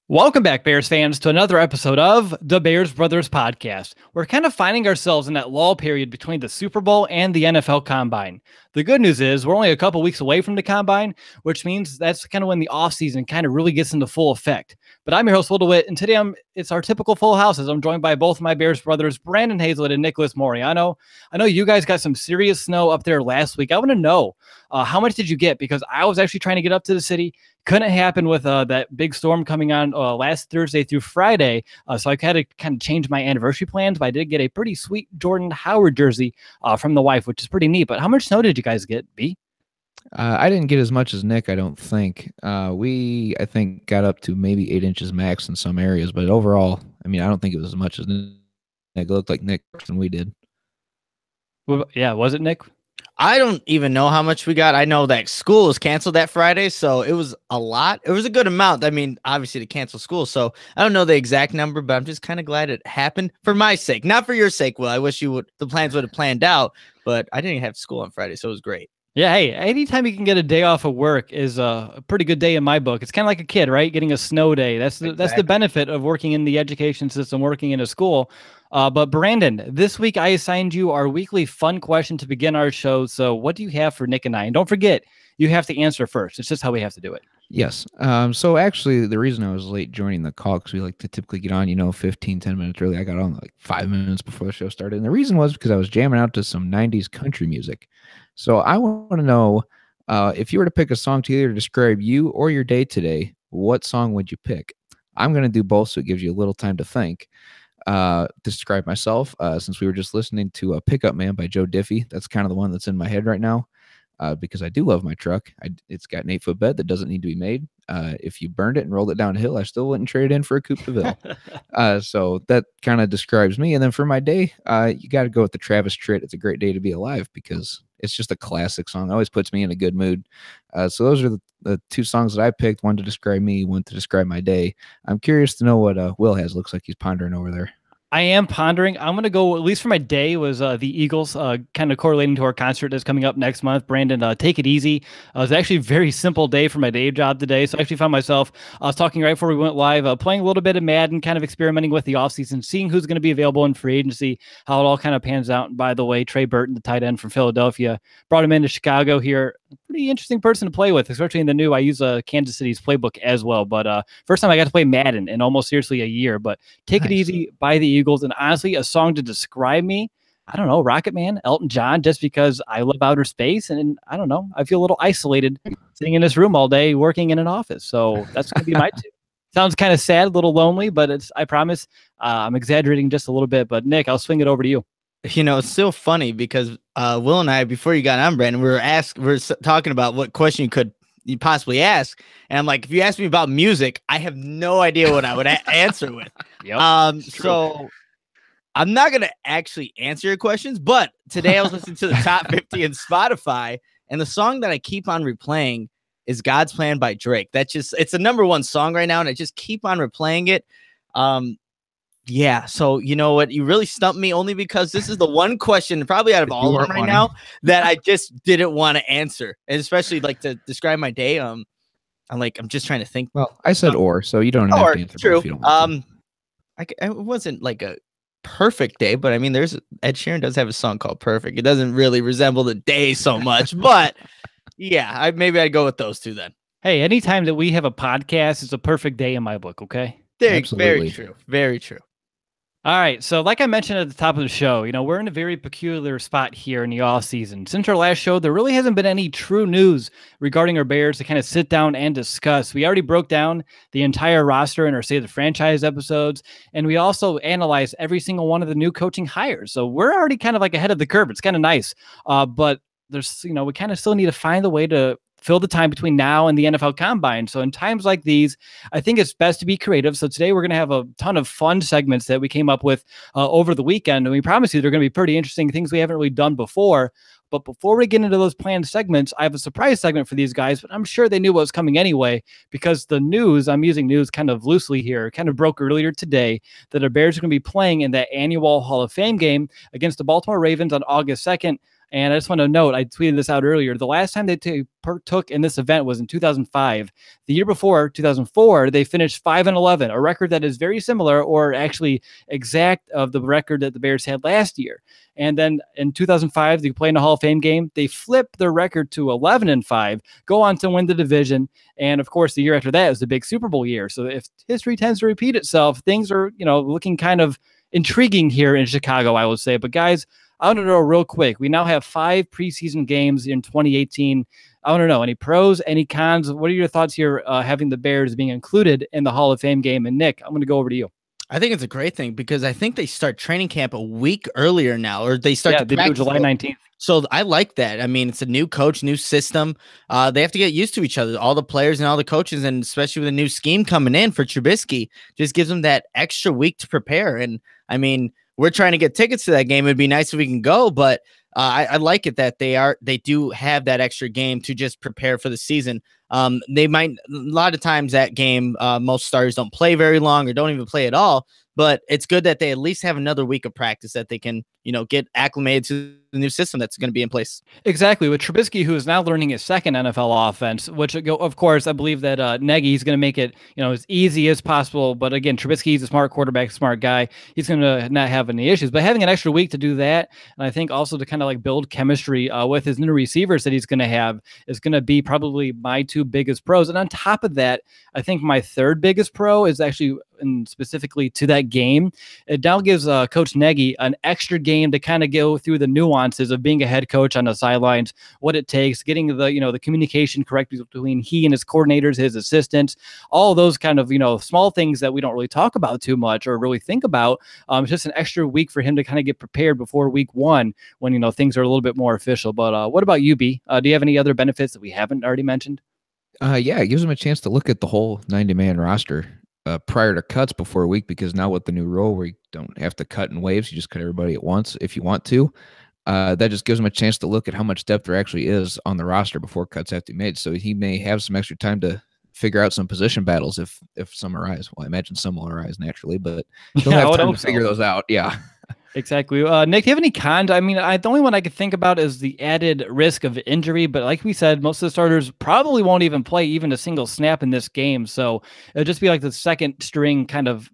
Welcome back, Bears fans, to another episode of the Bears Brothers Podcast. We're kind of finding ourselves in that lull period between the Super Bowl and the NFL Combine. The good news is we're only a couple weeks away from the Combine, which means that's kind of when the offseason kind of really gets into full effect. But I'm your host, Will DeWitt, and today it's our typical full house as I'm joined by both my Bears brothers, Brandon Hazlett and Nicholas Moriano. I know you guys got some serious snow up there last week. I want to know, how much did you get? Because I was actually trying to get up to the city. Couldn't happen with that big storm coming on last Thursday through Friday. So I had to kind of change my anniversary plans, but I did get a pretty sweet Jordan Howard jersey from the wife, which is pretty neat. But how much snow did you guys get, B? I didn't get as much as Nick, I don't think. I think, got up to maybe 8 inches max in some areas, but overall, I mean, I don't think it was as much as Nick. It looked like Nick than we did. Well, yeah, was it Nick? I don't even know how much we got. I know that school was canceled that Friday, so it was a lot. It was a good amount. I mean, obviously to cancel school, so I don't know the exact number, but I'm just kind of glad it happened for my sake, not for your sake, Will. I wish the plans would have planned out, but I didn't have school on Friday, so it was great. Yeah, hey, anytime you can get a day off of work is a pretty good day in my book. It's kind of like a kid, right? Getting a snow day. That's the benefit of working in the education system, working in a school. But Brandon, this week I assigned you our weekly fun question to begin our show. So what do you have for Nick and I? And don't forget, you have to answer first. It's just how we have to do it. Yes. So actually, the reason I was late joining the call, because we like to typically get on, 15, 10 minutes early. I got on like 5 minutes before the show started. And the reason was because I was jamming out to some 90s country music. So I want to know, if you were to pick a song to either describe you or your day today, what song would you pick? I'm going to do both, so it gives you a little time to think. To describe myself, since we were just listening to Pickup Man by Joe Diffie. That's kind of the one that's in my head right now, because I do love my truck. It's got an 8-foot bed that doesn't need to be made. If you burned it and rolled it downhill, I still wouldn't trade it in for a Coupe de Ville. So that kind of describes me. And then for my day, you got to go with the Travis Tritt. It's a great day to be alive, because it's just a classic song. It always puts me in a good mood. So those are the two songs that I picked, one to describe me, one to describe my day. I'm curious to know what Will has. Looks like he's pondering over there. I am pondering. I'm going to go, at least for my day, was the Eagles, kind of correlating to our concert that's coming up next month. Brandon, Take It Easy. It was actually a very simple day for my day job today. So I actually found myself, I was talking right before we went live, playing a little bit of Madden, kind of experimenting with the offseason, seeing who's going to be available in free agency, how it all kind of pans out. And by the way, Trey Burton, the tight end from Philadelphia, brought him into Chicago here. Pretty interesting person to play with, especially in the new. I use Kansas City's playbook as well. But first time I got to play Madden in almost seriously a year. But Take It Easy by the Eagles. And honestly, a song to describe me, I don't know, Rocket Man, Elton John, just because I love outer space. And I don't know, I feel a little isolated sitting in this room all day working in an office. So that's going to be my two. Sounds kind of sad, a little lonely, but I promise I'm exaggerating just a little bit. But Nick, I'll swing it over to you. It's still funny because Will and I, before you got on, Brandon, we were talking about what question you possibly ask, and I'm like, if you ask me about music, I have no idea what I would answer with. Yep, so I'm not gonna actually answer your questions, but today I was listening to the top 50 in Spotify, and the song that I keep on replaying is "God's Plan" by Drake. It's the #1 song right now, and I just keep on replaying it. Yeah, so you know what? You really stumped me, only because this is the one question, probably out of all of them right now, that I just didn't want to answer, and especially like to describe my day. I'm just trying to think. Well, I said so you don't have to answer. True. If you don't want to. It wasn't like a perfect day, but I mean, Ed Sheeran does have a song called "Perfect." It doesn't really resemble the day so much, but yeah, maybe I'd go with those two then. Hey, anytime that we have a podcast, it's a perfect day in my book. Okay. Very true. Very true. All right, so like I mentioned at the top of the show, we're in a very peculiar spot here in the off season. Since our last show, there really hasn't been any true news regarding our Bears to kind of sit down and discuss. We already broke down the entire roster in our State of the Franchise episodes, and we also analyzed every single one of the new coaching hires. So we're already kind of like ahead of the curve. It's kind of nice, but there's, we kind of still need to find a way to fill the time between now and the NFL Combine. So in times like these, I think it's best to be creative. So today we're going to have a ton of fun segments that we came up with over the weekend. And we promise you they're going to be pretty interesting things we haven't really done before. But before we get into those planned segments, I have a surprise segment for these guys, but I'm sure they knew what was coming anyway, because the news, I'm using news kind of loosely here, kind of broke earlier today that the Bears are going to be playing in that annual Hall of Fame game against the Baltimore Ravens on August 2nd. And I just want to note, I tweeted this out earlier. The last time they partook in this event was in 2005. The year before, 2004, they finished 5-11, a record that is very similar, or actually exact, of the record that the Bears had last year. And then in 2005, they play in a Hall of Fame game. They flip their record to 11-5, go on to win the division. And of course, the year after that was the big Super Bowl year. So if history tends to repeat itself, things are, looking kind of intriguing here in Chicago, I would say. But guys, I want to know real quick. We now have 5 preseason games in 2018. I want to know any pros, any cons. What are your thoughts here, having the Bears being included in the Hall of Fame game? And Nick, I'm going to go over to you. I think it's a great thing because I think they start training camp a week earlier now, or they start to practice July 19th. So I like that. I mean, it's a new coach, new system. They have to get used to each other, all the players and all the coaches, and especially with a new scheme coming in for Trubisky, just gives them that extra week to prepare. And I mean, we're trying to get tickets to that game. It'd be nice if we can go, but I like it that they do have that extra game to just prepare for the season. They might, a lot of times that game, most starters don't play very long or don't even play at all, but it's good that they at least have another week of practice that they can, get acclimated to the new system that's going to be in place. Exactly. With Trubisky, who is now learning his second NFL offense, which, of course, I believe that Nagy's going to make it, as easy as possible. But again, Trubisky's a smart quarterback, smart guy. He's going to not have any issues. But having an extra week to do that, and I think also to kind of like build chemistry with his new receivers that he's going to have, is going to be probably my 2 biggest pros. And on top of that, I think my 3rd biggest pro is actually, and specifically to that game, it now gives Coach Nagy an extra game to kind of go through the nuances of being a head coach on the sidelines, what it takes, getting the communication correct between he and his coordinators, his assistants, all those kind of small things that we don't really talk about too much or really think about. It's just an extra week for him to kind of get prepared before week 1 when things are a little bit more official. But what about you, B? Do you have any other benefits that we haven't already mentioned? Yeah, it gives them a chance to look at the whole 90-man roster prior to cuts before a week, because now with the new rule where you don't have to cut in waves, you just cut everybody at once if you want to. That just gives him a chance to look at how much depth there actually is on the roster before cuts have to be made. So he may have some extra time to figure out some position battles if some arise. Well, I imagine some will arise naturally, but he'll have time to figure those out. Yeah. Exactly. Nick, do you have any cons? I mean, the only one I could think about is the added risk of injury. But like we said, most of the starters probably won't even play even a single snap in this game. So it'll just be like the second string kind of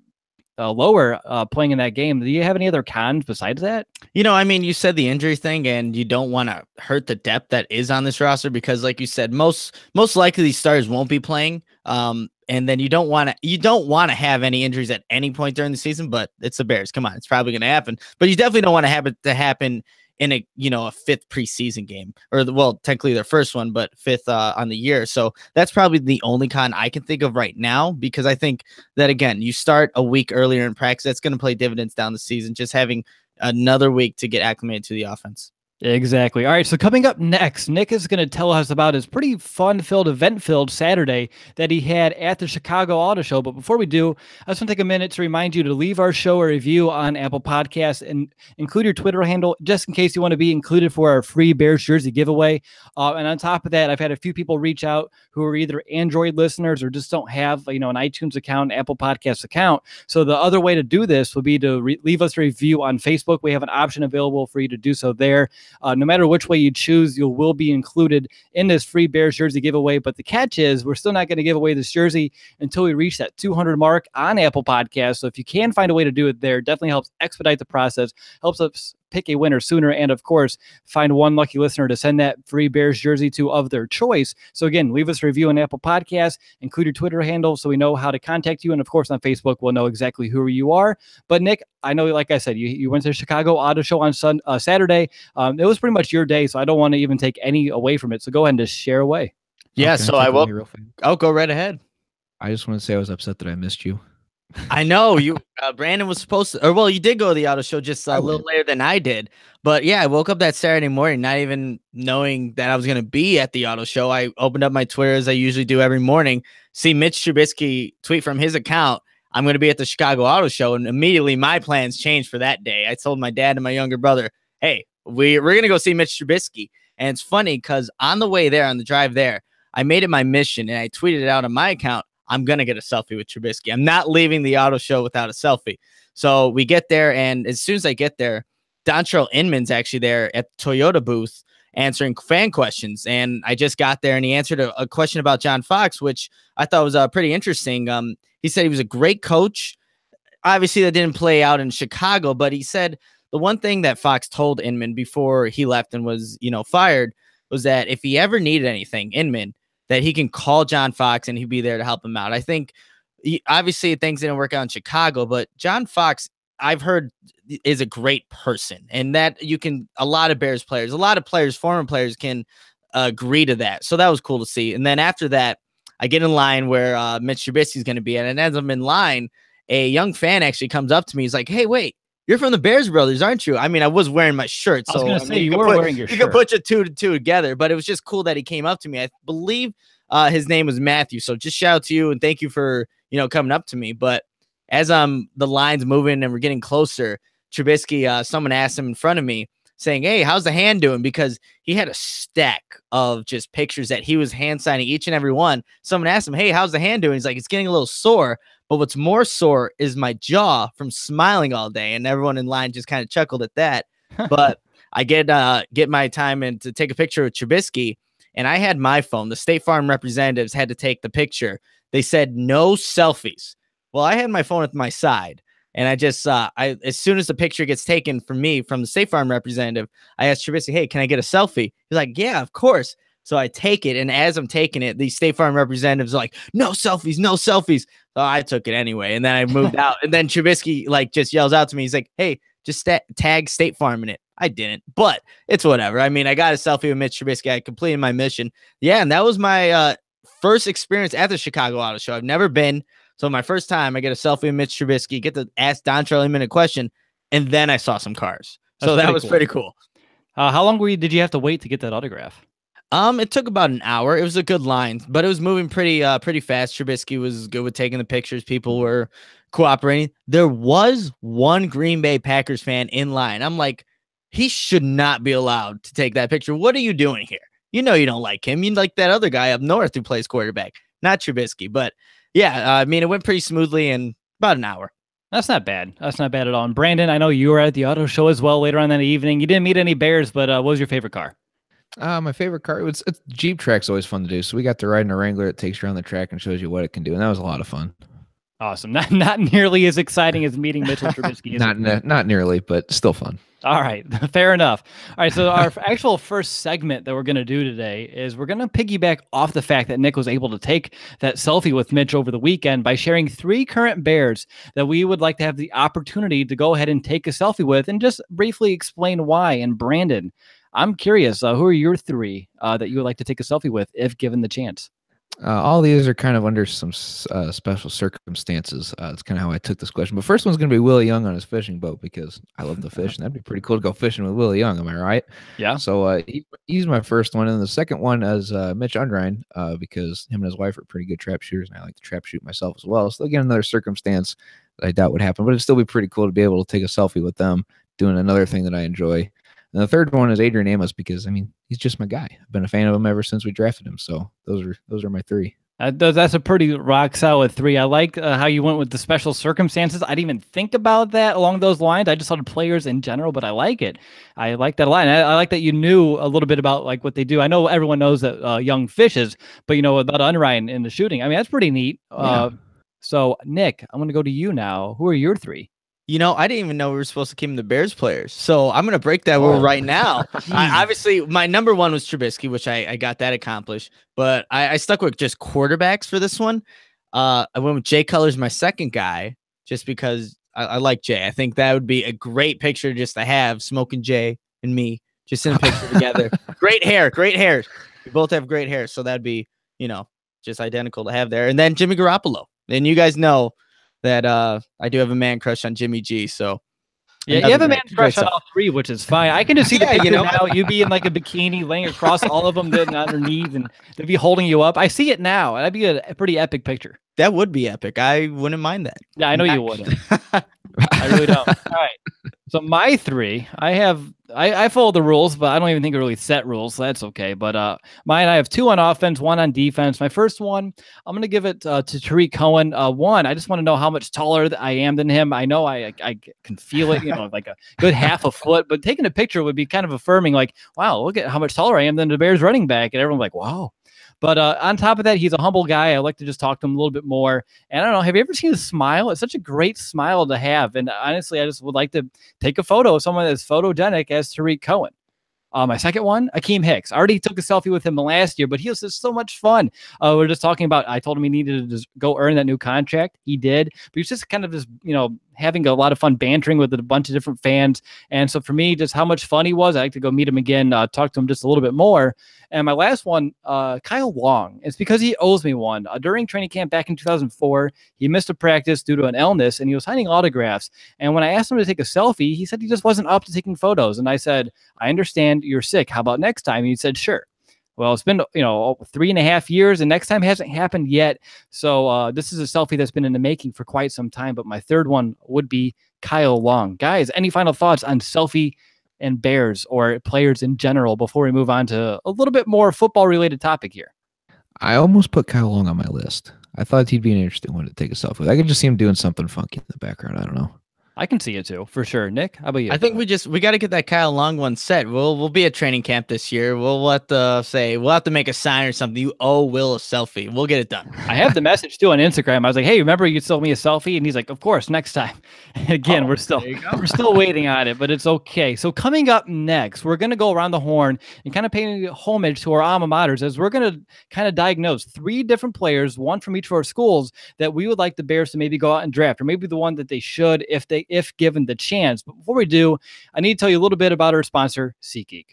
lower playing in that game. Do you have any other cons besides that? I mean, you said the injury thing, and you don't want to hurt the depth that is on this roster because, like you said, most likely these starters won't be playing. And then you don't want to have any injuries at any point during the season, but it's the Bears. Come on, it's probably going to happen. But you definitely don't want to have it to happen in a 5th preseason game, or technically their first one, but 5th on the year. So that's probably the only con I can think of right now, because I think that, again, you start a week earlier in practice, that's going to play dividends down the season, just having another week to get acclimated to the offense. Exactly. All right. So coming up next, Nick is going to tell us about his pretty fun-filled, event-filled Saturday that he had at the Chicago Auto Show. But before we do, I just want to take a minute to remind you to leave our show a review on Apple Podcasts and include your Twitter handle just in case you want to be included for our free Bears jersey giveaway. And on top of that, I've had a few people reach out who are either Android listeners or just don't have, an iTunes account, Apple Podcasts account. So the other way to do this would be to leave us a review on Facebook. We have an option available for you to do so there. No matter which way you choose, you will be included in this free Bears jersey giveaway. But the catch is we're still not going to give away this jersey until we reach that 200 mark on Apple Podcasts. So if you can find a way to do it there, definitely helps expedite the process, helps us pick a winner sooner, and of course find one lucky listener to send that free Bears jersey to of their choice. So again, leave us a review on Apple Podcasts, include your Twitter handle so we know how to contact you, and of course on Facebook we'll know exactly who you are. But Nick, I know, like I said, you went to the Chicago Auto Show on Saturday. It was pretty much your day, so I don't want to even take any away from it, so go ahead and just share away. Yeah, okay, so I will. I'll go right ahead. I just want to say I was upset that I missed you. I know you, Brandon was supposed to, or well, you did go to the auto show just a little later than I did. But yeah, I woke up that Saturday morning, not even knowing that I was going to be at the auto show. I opened up my Twitter as I usually do every morning, see Mitch Trubisky tweet from his account, I'm going to be at the Chicago Auto Show. And immediately my plans changed for that day. I told my dad and my younger brother, hey, we're going to go see Mitch Trubisky. And it's funny because on the way there, on the drive there, I made it my mission and I tweeted it out on my account. I'm going to get a selfie with Trubisky. I'm not leaving the auto show without a selfie. So we get there, and as soon as I get there, Dontrell Inman's actually there at the Toyota booth answering fan questions. And I just got there and he answered a question about John Fox, which I thought was pretty interesting. He said he was a great coach. Obviously, that didn't play out in Chicago, but he said the one thing that Fox told Inman before he left and was, fired was that if he ever needed anything, Inman, that he can call John Fox and he'd be there to help him out. I think obviously things didn't work out in Chicago, but John Fox, I've heard, is a great person, and that a lot of Bears players, a lot of players, former players can agree to that. So that was cool to see. And then after that, I get in line where Mitch Trubisky is going to be at, and as I'm in line, a young fan actually comes up to me. He's like, "Hey, wait, you're from the Bears Brothers, aren't you?" I mean, I was wearing my shirt, so I was going to say you were wearing your shirt. You could put your two together, but it was just cool that he came up to me. I believe his name was Matthew. So just shout out to you and thank you for coming up to me. But as the line's moving and we're getting closer, Trubisky, someone asked him in front of me, saying, "Hey, how's the hand doing?" Because he had a stack of just pictures that he was hand signing each and every one. Someone asked him, "Hey, how's the hand doing?" He's like, "It's getting a little sore, but what's more sore is my jaw from smiling all day." And everyone in line just kind of chuckled at that. But I get my time in to take a picture with Trubisky, and I had my phone. The State Farm representatives had to take the picture. They said no selfies. Well, I had my phone at my side. And I just, as soon as the picture gets taken from me, from the State Farm representative, I asked Trubisky, "Hey, can I get a selfie?" He's like, "Yeah, of course." So I take it. And as I'm taking it, the State Farm representatives are like, "No selfies, no selfies." So I took it anyway. And then I moved out. And then Trubisky just yells out to me. He's like, "Hey, just tag State Farm in it." I didn't, but it's whatever. I mean, I got a selfie with Mitch Trubisky. I completed my mission. Yeah. And that was my first experience at the Chicago Auto Show. I've never been. So my first time, I get a selfie with Mitch Trubisky, get to ask Dontrell Inman a question, and then I saw some cars. So that was pretty cool. How long did you have to wait to get that autograph? It took about an hour. It was a good line, but it was moving pretty fast. Trubisky was good with taking the pictures. People were cooperating. There was one Green Bay Packers fan in line. I'm like, he should not be allowed to take that picture. What are you doing here? You don't like him. You like that other guy up north who plays quarterback, not Trubisky, but. Yeah, I mean, it went pretty smoothly in about an hour. That's not bad. That's not bad at all. And Brandon, I know you were at the auto show as well later on that evening. You didn't meet any Bears, but what was your favorite car? My favorite car, it's Jeep track's always fun to do. So we got to ride in a Wrangler. It takes you around the track and shows you what it can do. And that was a lot of fun. Awesome. Not nearly as exciting as meeting Mitchell Trubisky. Not nearly, but still fun. All right. Fair enough. All right. So our actual first segment that we're going to do today is we're going to piggyback off the fact that Nick was able to take that selfie with Mitch over the weekend by sharing 3 current Bears that we would like to have the opportunity to go ahead and take a selfie with and just briefly explain why. And Brandon, I'm curious, who are your 3 that you would like to take a selfie with if given the chance? All these are kind of under some special circumstances. That's kind of how I took this question. But first one's going to be Willie Young on his fishing boat because I love to fish, and that'd be pretty cool to go fishing with Willie Young. Am I right? Yeah. So he's my first one, and the second one is Mitch Undrein because him and his wife are pretty good trap shooters, and I like to trap shoot myself as well. So again, another circumstance that I doubt would happen, but it'd still be pretty cool to be able to take a selfie with them doing another thing that I enjoy. And the third one is Adrian Amos because, I mean, he's just my guy. I've been a fan of him ever since we drafted him. So those are my 3. That's a pretty rock solid 3. I like how you went with the special circumstances. I didn't even think about that along those lines. I just thought of players in general, but I like it. I like that a lot. And I like that you knew a little bit about what they do. I know everyone knows that Young fishes, but about Unrein in the shooting. I mean, that's pretty neat. Yeah. So Nick, I'm going to go to you now. Who are your 3? I didn't even know we were supposed to keep the Bears players. So I'm going to break that rule right now. Obviously, my number 1 was Trubisky, which I got that accomplished. But I stuck with just quarterbacks for this one. I went with Jay Cutler's my second guy, just because I like Jay. I think that would be a great picture just to have, smoking Jay and me just in a picture together. Great hair. We both have great hair. So that'd be, just identical to have there. And then Jimmy Garoppolo. And you guys know that I do have a man crush on Jimmy G. So yeah, you have a man crush on all 3, which is fine. I can just see the picture now. You'd be in a bikini laying across all of them, then underneath, and they'd be holding you up. I see it now. That'd be a pretty epic picture. That would be epic. I wouldn't mind that. Yeah, I know you wouldn't. I really don't. All right. So my three, I follow the rules, but I don't even think I really set rules, so that's okay. But mine, I have two on offense, one on defense. My first one, I'm gonna give it to Tariq Cohen. One, I just want to know how much taller I am than him. I know I can feel it, like a good half a foot. But taking a picture would be kind of affirming, like, wow, look at how much taller I am than the Bears running back, and everyone's like, wow. But on top of that, he's a humble guy. I like to just talk to him a little bit more. And I don't know, have you ever seen his smile? It's such a great smile to have. And honestly, I just would like to take a photo of someone that's photogenic as Tariq Cohen. My second one, Akeem Hicks. I already took a selfie with him last year, but he was just so much fun. We're just talking about, I told him he needed to just go earn that new contract. He did, but he was just kind of just, having a lot of fun bantering with a bunch of different fans. And so for me, just how much fun he was, I like to go meet him again, talk to him just a little bit more. And my last one, Kyle Long. It's because he owes me one. During training camp back in 2004, he missed a practice due to an illness, and he was signing autographs. And when I asked him to take a selfie, he said he just wasn't up to taking photos. And I said, I understand you're sick. How about next time? And he said, sure. Well, it's been, 3.5 years, and next time hasn't happened yet. So this is a selfie that's been in the making for quite some time. But my third one would be Kyle Long. Guys, any final thoughts on selfie and Bears or players in general before we move on to a little bit more football-related topic here? I almost put Kyle Long on my list. I thought he'd be an interesting one to take a selfie with. I could just see him doing something funky in the background. I don't know. I can see it too, for sure. Nick, how about you? I think we got to get that Kyle Long one set. We'll be at training camp this year. We'll have to make a sign or something. You owe Will a selfie. We'll get it done. I have the message too on Instagram. I was like, hey, remember you sold me a selfie? And he's like, of course, next time. And again, we're still waiting on it, but it's okay. So coming up next, we're going to go around the horn and kind of pay homage to our alma maters, as we're going to kind of diagnose 3 different players, one from each of our schools, that we would like the Bears to maybe go out and draft, or maybe the one that they should if given the chance. But before we do, I need to tell you a little bit about our sponsor, SeatGeek.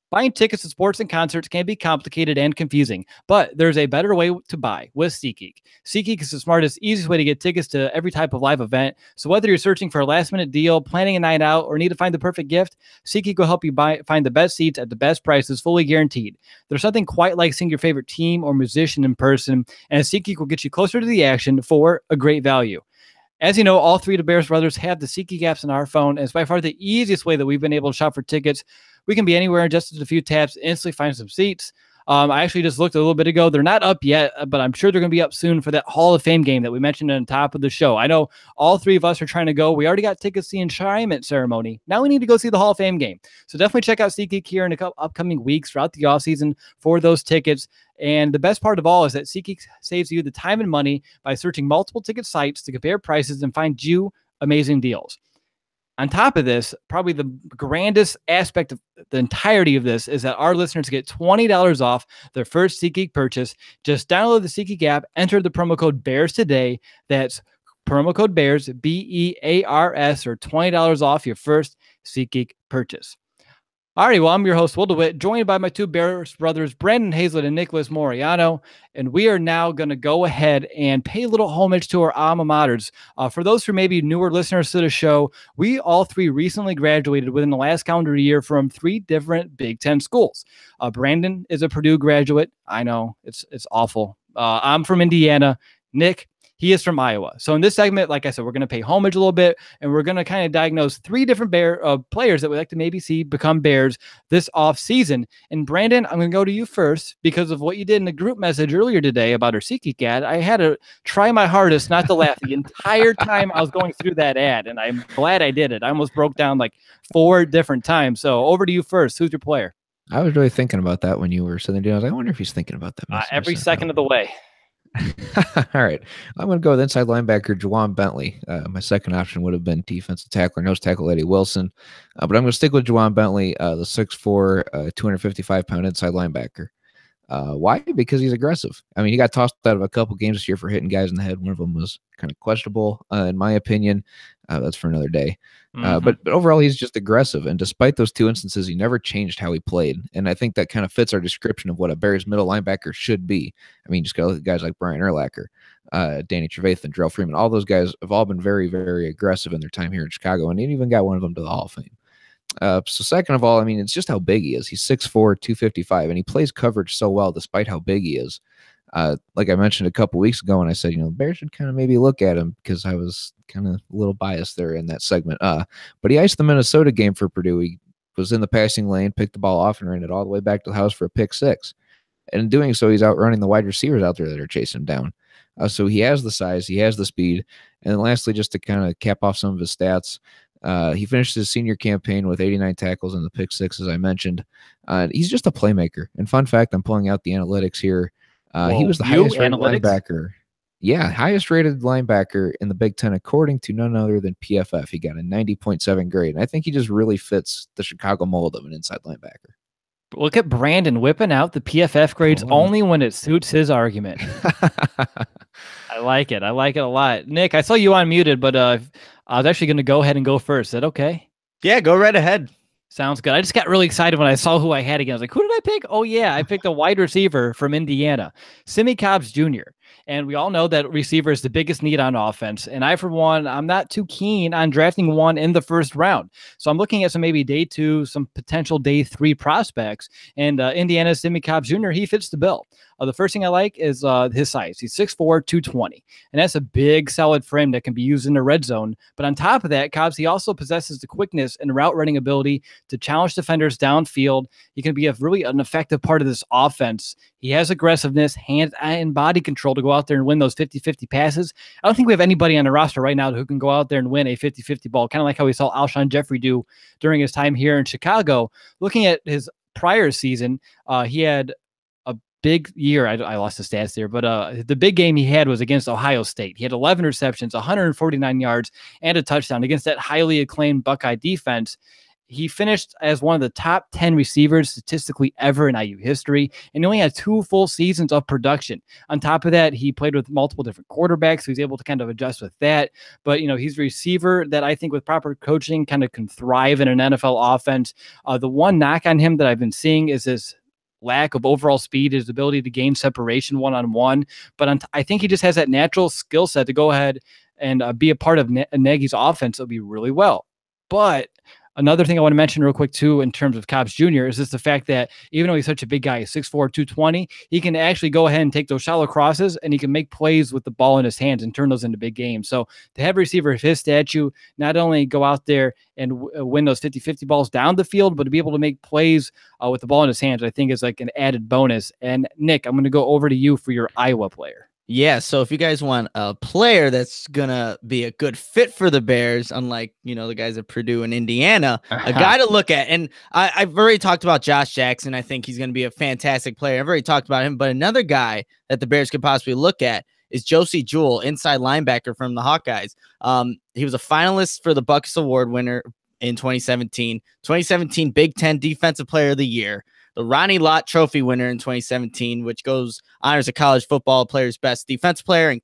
Buying tickets to sports and concerts can be complicated and confusing, but there's a better way to buy with SeatGeek. SeatGeek is the smartest, easiest way to get tickets to every type of live event. So whether you're searching for a last-minute deal, planning a night out, or need to find the perfect gift, SeatGeek will help you find the best seats at the best prices, fully guaranteed. There's nothing quite like seeing your favorite team or musician in person, and SeatGeek will get you closer to the action for a great value. As you know, all 3 of the Bears brothers have the SeatGeek apps on our phone, and it's by far the easiest way that we've been able to shop for tickets. We can be anywhere in just a few taps, instantly find some seats. I actually just looked a little bit ago. They're not up yet, but I'm sure they're going to be up soon for that Hall of Fame game that we mentioned on the top of the show. I know all 3 of us are trying to go. We already got tickets to the enshrinement ceremony. Now we need to go see the Hall of Fame game. So definitely check out SeatGeek here in a couple upcoming weeks throughout the offseason for those tickets. And the best part of all is that SeatGeek saves you the time and money by searching multiple ticket sites to compare prices and find you amazing deals. On top of this, probably the grandest aspect of the entirety of this is that our listeners get $20 off their first SeatGeek purchase. Just download the SeatGeek app, enter the promo code BEARS today. That's promo code BEARS, BEARS, or $20 off your first SeatGeek purchase. All right, well, I'm your host, Will DeWitt, joined by my 2 Bears brothers, Brandon Hazlett and Nicholas Moriano, and we are now going to go ahead and pay a little homage to our alma maters. For those who may be newer listeners to the show, we all 3 recently graduated within the last calendar year from 3 different Big Ten schools. Brandon is a Purdue graduate. I know, it's awful. I'm from Indiana. Nick, he is from Iowa. So in this segment, like I said, we're going to pay homage a little bit, and we're going to kind of diagnose 3 different players that we'd like to maybe see become Bears this offseason. And Brandon, I'm going to go to you first because of what you did in the group message earlier today about our SeatGeek ad. I had to try my hardest not to laugh the entire time I was going through that ad, and I'm glad I did it. I almost broke down like 4 different times. So over to you first. Who's your player? I was really thinking about that when you were sitting there. I was like, I wonder if he's thinking about that. Every second of the way. All right. I'm going to go with inside linebacker Juwan Bentley. My second option would have been defensive tackle, nose tackle Eddie Wilson. But I'm going to stick with Juwan Bentley, the 6'4", 255-pound inside linebacker. Why? Because he's aggressive. I mean, he got tossed out of a couple games this year for hitting guys in the head. One of them was kind of questionable, in my opinion. That's for another day. But overall, he's just aggressive. And despite those 2 instances, he never changed how he played. And I think that kind of fits our description of what a Bears middle linebacker should be. I mean, just go look at guys like Brian Urlacher, Danny Trevathan, Darrell Freeman. All those guys have all been very, very aggressive in their time here in Chicago. And he even got one of them to the Hall of Fame. So second of all, I mean, it's just how big he is. He's 6'4", 255, and he plays coverage so well despite how big he is. Like I mentioned a couple weeks ago when I said, Bears should kind of maybe look at him because I was kind of a little biased there in that segment. But he iced the Minnesota game for Purdue. He was in the passing lane, picked the ball off, and ran it all the way back to the house for a pick six. And in doing so, he's outrunning the wide receivers out there that are chasing him down. So he has the size, he has the speed. And then lastly, just to kind of cap off some of his stats, he finished his senior campaign with 89 tackles and the pick six, as I mentioned. He's just a playmaker. And fun fact, I'm pulling out the analytics here. He was the highest rated linebacker. Yeah, highest rated linebacker in the Big Ten, according to none other than PFF. He got a 90.7 grade. And I think he just really fits the Chicago mold of an inside linebacker. Look at Brandon whipping out the PFF grades only when it suits his argument. I like it. I like it a lot. Nick, I saw you unmuted, but I was actually going to go ahead and go first. Is that okay? Yeah, go right ahead. Sounds good. I just got really excited when I saw who I had again. I was like, who did I pick? Oh, yeah, I picked a wide receiver from Indiana, Simmie Cobbs Jr. And we all know that receiver is the biggest need on offense. And I, for one, I'm not too keen on drafting one in the first round. So I'm looking at some maybe day 2, some potential day 3 prospects. And Indiana's Simmie Cobbs Jr., he fits the bill. The first thing I like is his size. He's 6'4", 220. And that's a big, solid frame that can be used in the red zone. But on top of that, Cobbs, he also possesses the quickness and route running ability to challenge defenders downfield. He can be an effective part of this offense. He has aggressiveness, hands, and body control to go out there and win those 50-50 passes. I don't think we have anybody on the roster right now who can go out there and win a 50-50 ball, kind of like how we saw Alshon Jeffrey do during his time here in Chicago. Looking at his prior season, he had big year. I lost the stats there, but the big game he had was against Ohio State. He had 11 receptions, 149 yards, and a touchdown against that highly acclaimed Buckeye defense. He finished as one of the top 10 receivers statistically ever in IU history, and he only had 2 full seasons of production. On top of that, he played with multiple different quarterbacks, so he's able to kind of adjust with that. But, he's a receiver that I think with proper coaching kind of can thrive in an NFL offense. The one knock on him that I've been seeing is this lack of overall speed, his ability to gain separation one-on-one. But I think he just has that natural skill set to go ahead and be a part of Nagy's offense. It'll be really well. But another thing I want to mention real quick, too, in terms of Cobbs Jr., is just the fact that even though he's such a big guy, 6'4", 220, he can actually go ahead and take those shallow crosses, and he can make plays with the ball in his hands and turn those into big games. So to have a receiver of his stature, not only go out there and win those 50-50 balls down the field, but to be able to make plays with the ball in his hands, I think is like an added bonus. And Nick, I'm going to go over to you for your Iowa player. Yeah, so if you guys want a player that's going to be a good fit for the Bears, unlike, the guys at Purdue and Indiana, a guy to look at. And I've already talked about Josh Jackson. I think he's going to be a fantastic player. I've already talked about him. But another guy that the Bears could possibly look at is Josie Jewell, inside linebacker from the Hawkeyes. He was a finalist for the Buckus Award winner in 2017. 2017 Big Ten Defensive Player of the Year. The Ronnie Lott Trophy winner in 2017, which honors a college football player's best defensive player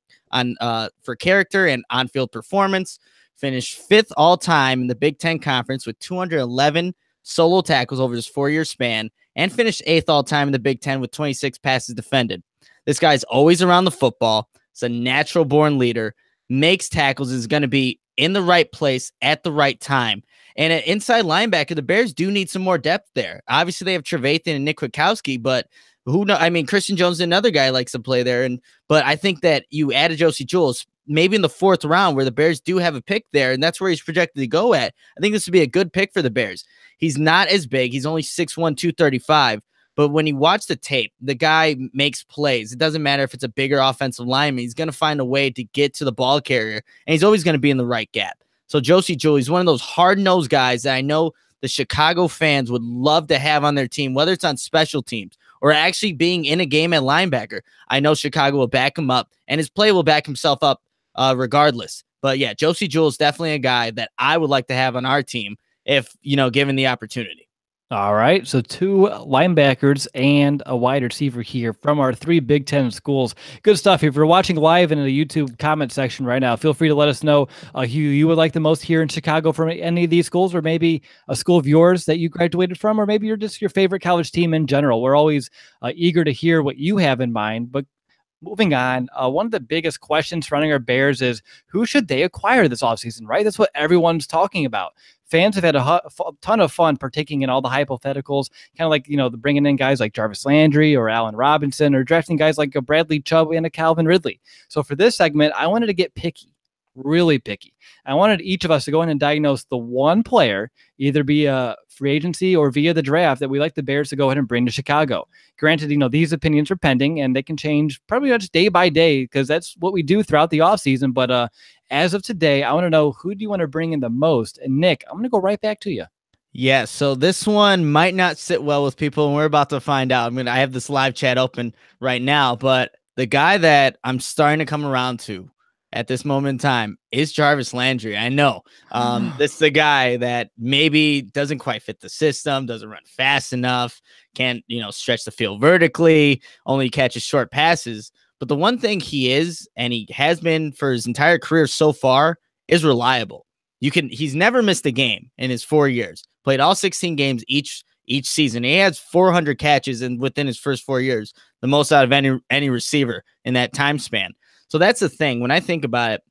for character and on-field performance. Finished 5th all-time in the Big Ten Conference with 211 solo tackles over his 4-year span, and finished 8th all-time in the Big Ten with 26 passes defended. This guy's always around the football. He's a natural-born leader, makes tackles, is going to be in the right place at the right time. And at inside linebacker, the Bears do need some more depth there. Obviously, they have Trevathan and Nick Kwiatkowski, but who knows? I mean, Christian Jones is another guy likes to play there. But I think that you added Josie Jewell maybe in the 4th round where the Bears do have a pick there, and that's where he's projected to go at. I think this would be a good pick for the Bears. He's not as big. He's only 6'1", 235. But when you watch the tape, the guy makes plays. It doesn't matter if it's a bigger offensive lineman. He's going to find a way to get to the ball carrier, and he's always going to be in the right gap. So Josie Jewell, he's one of those hard-nosed guys that I know the Chicago fans would love to have on their team, whether it's on special teams or actually being in a game at linebacker. I know Chicago will back him up, and his play will back himself up regardless. But, yeah, Josie Jewell is definitely a guy that I would like to have on our team if, given the opportunity. All right, so 2 linebackers and a wide receiver here from our 3 Big Ten schools. Good stuff. If you're watching live in the YouTube comment section right now, feel free to let us know who you would like the most here in Chicago from any of these schools, or maybe a school of yours that you graduated from, or maybe you're just your favorite college team in general. We're always eager to hear what you have in mind. But moving on, one of the biggest questions surrounding our Bears is who should they acquire this offseason, right? That's what everyone's talking about. fans have had a ton of fun partaking in all the hypotheticals, kind of like, the bringing in guys like Jarvis Landry or Allen Robinson, or drafting guys like a Bradley Chubb and a Calvin Ridley. So for this segment, I wanted to get picky. Really picky. I wanted each of us to go in and diagnose the one player, either via free agency or via the draft, that we like the Bears to go ahead and bring to Chicago. Granted, these opinions are pending and they can change probably just day by day, because that's what we do throughout the offseason. But as of today, I want to know, who do you want to bring in the most? And Nick, I'm going to go right back to you. Yeah, so this one might not sit well with people, and we're about to find out. I have this live chat open right now, but the guy that I'm starting to come around to at this moment in time is Jarvis Landry. I know this is the guy that maybe doesn't quite fit the system, doesn't run fast enough, can't, stretch the field vertically, only catches short passes. But the one thing he is, and he has been for his entire career so far, is reliable. He's never missed a game in his 4 years, played all 16 games each season. He has 400 catches within his first 4 years, the most out of any receiver in that time span. So that's the thing. When I think about it,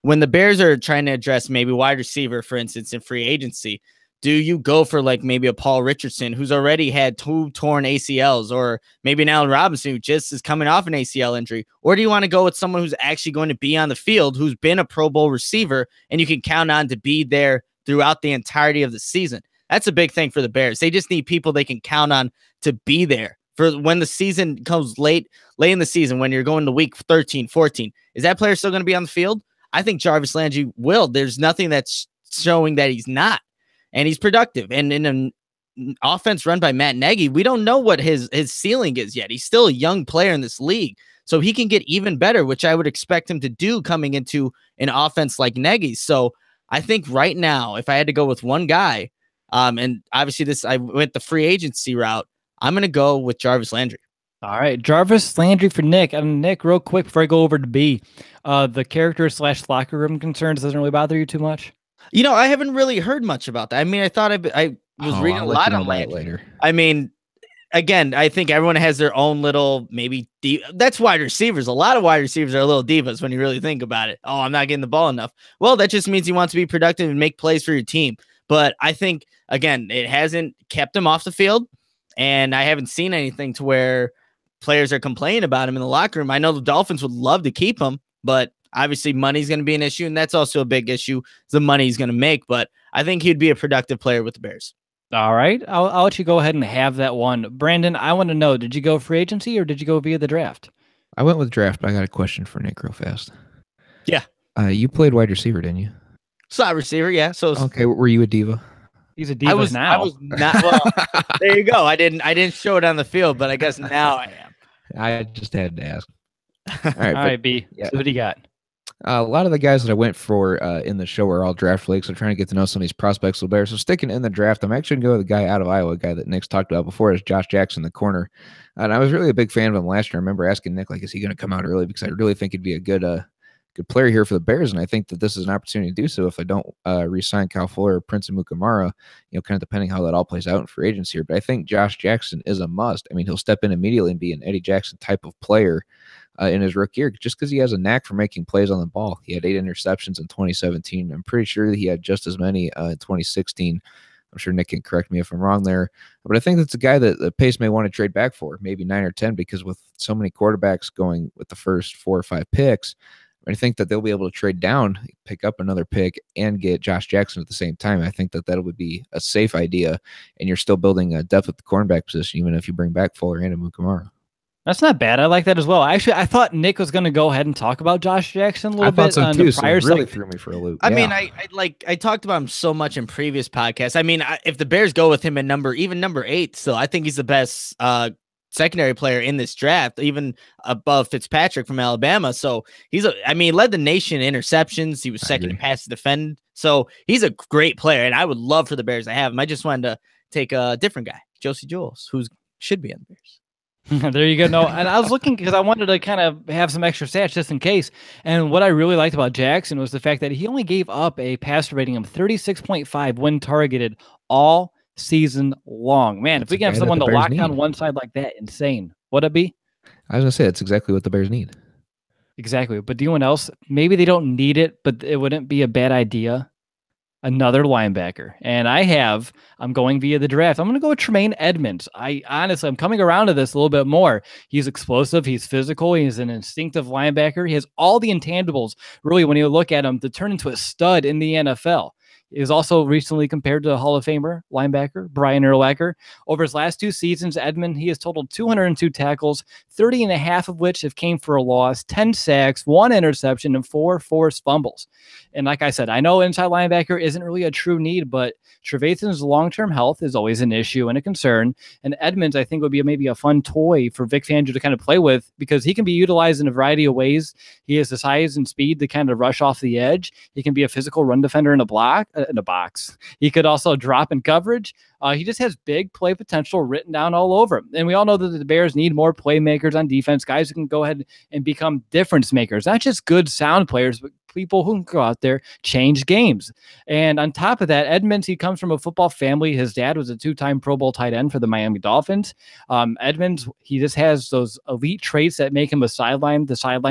when the Bears are trying to address maybe wide receiver, for instance, in free agency, do you go for like maybe a Paul Richardson who's already had 2 torn ACLs, or maybe an Allen Robinson who just is coming off an ACL injury? Or do you want to go with someone who's actually going to be on the field, who's been a Pro Bowl receiver, and you can count on to be there throughout the entirety of the season? That's a big thing for the Bears. They just need people they can count on to be there for when the season comes late in the season, when you're going to week 13, 14. Is that player still going to be on the field? I think Jarvis Landry will. There's nothing that's showing that he's not. And he's productive. And in an offense run by Matt Nagy, we don't know what his ceiling is yet. He's still a young player in this league. So he can get even better, which I would expect him to do coming into an offense like Nagy's. So I think right now, if I had to go with one guy, and obviously I went the free agency route, I'm going to go with Jarvis Landry. All right, Jarvis Landry for Nick. And Nick, real quick before I go over to B, the character / locker room concerns doesn't really bother you too much? I haven't really heard much about that. I thought I was reading a lot on Landry later. Again, I think everyone has their own little that's wide receivers. A lot of wide receivers are little divas when you really think about it. Oh, I'm not getting the ball enough. Well, that just means he wants to be productive and make plays for your team. But I think, again, it hasn't kept him off the field, and I haven't seen anything to where players are complaining about him in the locker room. I know the Dolphins would love to keep him, but obviously money's going to be an issue, and that's also a big issue, the money he's going to make. But I think he'd be a productive player with the Bears. All right, I'll let you go ahead and have that one. Brandon, I want to know, did you go free agency or did you go via the draft? I went with draft, but I got a question for Nick real fast. Yeah. You played wide receiver, didn't you? Slot receiver, yeah. So okay, were you a diva? He's a diva now. I was not. Well, there you go. I didn't show it on the field, but I guess now I am. I just had to ask. All right, B. Yeah. So what do you got? A lot of the guys that I went for in the show are all draft leagues, so trying to get to know some of these prospects a little better. So sticking in the draft, I'm actually going to go with a guy out of Iowa, a guy that Nick's talked about before, is Josh Jackson, the corner. And I was really a big fan of him last year. I remember asking Nick, is he going to come out early? Because I really think he'd be a good player here for the Bears, and I think that this is an opportunity to do so if I don't re-sign Kyle Fuller or Prince Amukamara, kind of depending how that all plays out in free agency here. But I think Josh Jackson is a must. I mean, he'll step in immediately and be an Eddie Jackson type of player in his rookie year, just because he has a knack for making plays on the ball. He had 8 interceptions in 2017. I'm pretty sure that he had just as many in 2016. I'm sure Nick can correct me if I'm wrong there. But I think that's a guy that the Pace may want to trade back for, maybe 9 or 10, because with so many quarterbacks going with the first 4 or 5 picks, I think that they'll be able to trade down, pick up another pick, and get Josh Jackson at the same time. I think that would be a safe idea, and you're still building a depth at the cornerback position, even if you bring back Fuller and Amukamara. That's not bad. I like that as well. Actually, I thought Nick was going to go ahead and talk about Josh Jackson a little bit. I thought so on too. The prior so it really threw me for a loop. I mean, I talked about him so much in previous podcasts. I mean, if the Bears go with him at number 8, still, I think he's the best secondary player in this draft, even above Fitzpatrick from Alabama. So he led the nation in interceptions. He was second in pass defend. So he's a great player, and I would love for the Bears to have him. I just wanted to take a different guy, Josie Jules, who should be on the Bears. There you go. No, and I was looking because I wanted to kind of have some extra stats just in case. And what I really liked about Jackson was the fact that he only gave up a passer rating of 36.5 when targeted all season long. Man, if we can have someone to lock down one side like that, insane. Would it be? I was going to say, that's exactly what the Bears need. Exactly. But do you know what else? Maybe they don't need it, but it wouldn't be a bad idea. Another linebacker. And I'm going via the draft. I'm going to go with Tremaine Edmonds. I'm coming around to this a little bit more. He's explosive. He's physical. He's an instinctive linebacker. He has all the intangibles, really, when you look at him, to turn into a stud in the NFL. He is also recently compared to Hall of Famer linebacker Brian Urlacher. Over his last 2 seasons, he has totaled 202 tackles, 30 and a half of which have came for a loss, 10 sacks, 1 interception, and 4 forced fumbles. And like I said, I know inside linebacker isn't really a true need, but Trevathan's long-term health is always an issue and a concern. And Edmonds, I think, would be maybe a fun toy for Vic Fangio to kind of play with because he can be utilized in a variety of ways. He has the size and speed to kind of rush off the edge. He can be a physical run defender in a box. He could also drop in coverage. He just has big play potential written down all over him. And we all know that the Bears need more playmakers on defense, guys who can go ahead and become difference makers, not just good sound players, but people who can go out there, change games. And on top of that, Edmonds, he comes from a football family. His dad was a 2-time Pro Bowl tight end for the Miami Dolphins. Edmonds, he just has those elite traits that make him the sideline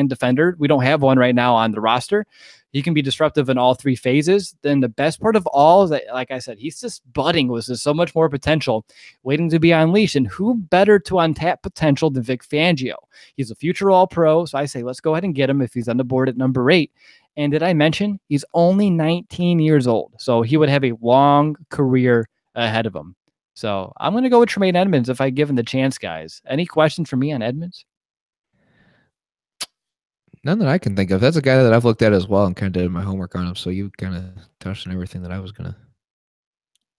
defender. We don't have one right now on the roster. He can be disruptive in all 3 phases. Then the best part of all is that, like I said, he's just budding with so much more potential waiting to be unleashed. And who better to untap potential than Vic Fangio? He's a future All-Pro, so I say let's go ahead and get him if he's on the board at number 8. And did I mention he's only 19 years old? So he would have a long career ahead of him. So I'm going to go with Tremaine Edmonds if I give him the chance, guys. Any questions for me on Edmonds? None that I can think of. That's a guy that I've looked at as well and kind of did my homework on him. So you kind of touched on everything that I was going to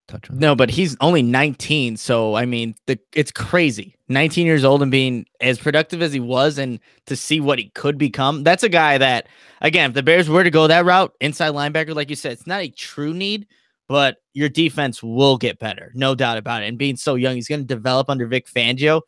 touch on. No, but he's only 19. So, I mean, it's crazy. 19 years old and being as productive as he was and to see what he could become. That's a guy that, again, if the Bears were to go that route, inside linebacker, like you said, it's not a true need, but your defense will get better. No doubt about it. And being so young, he's going to develop under Vic Fangio.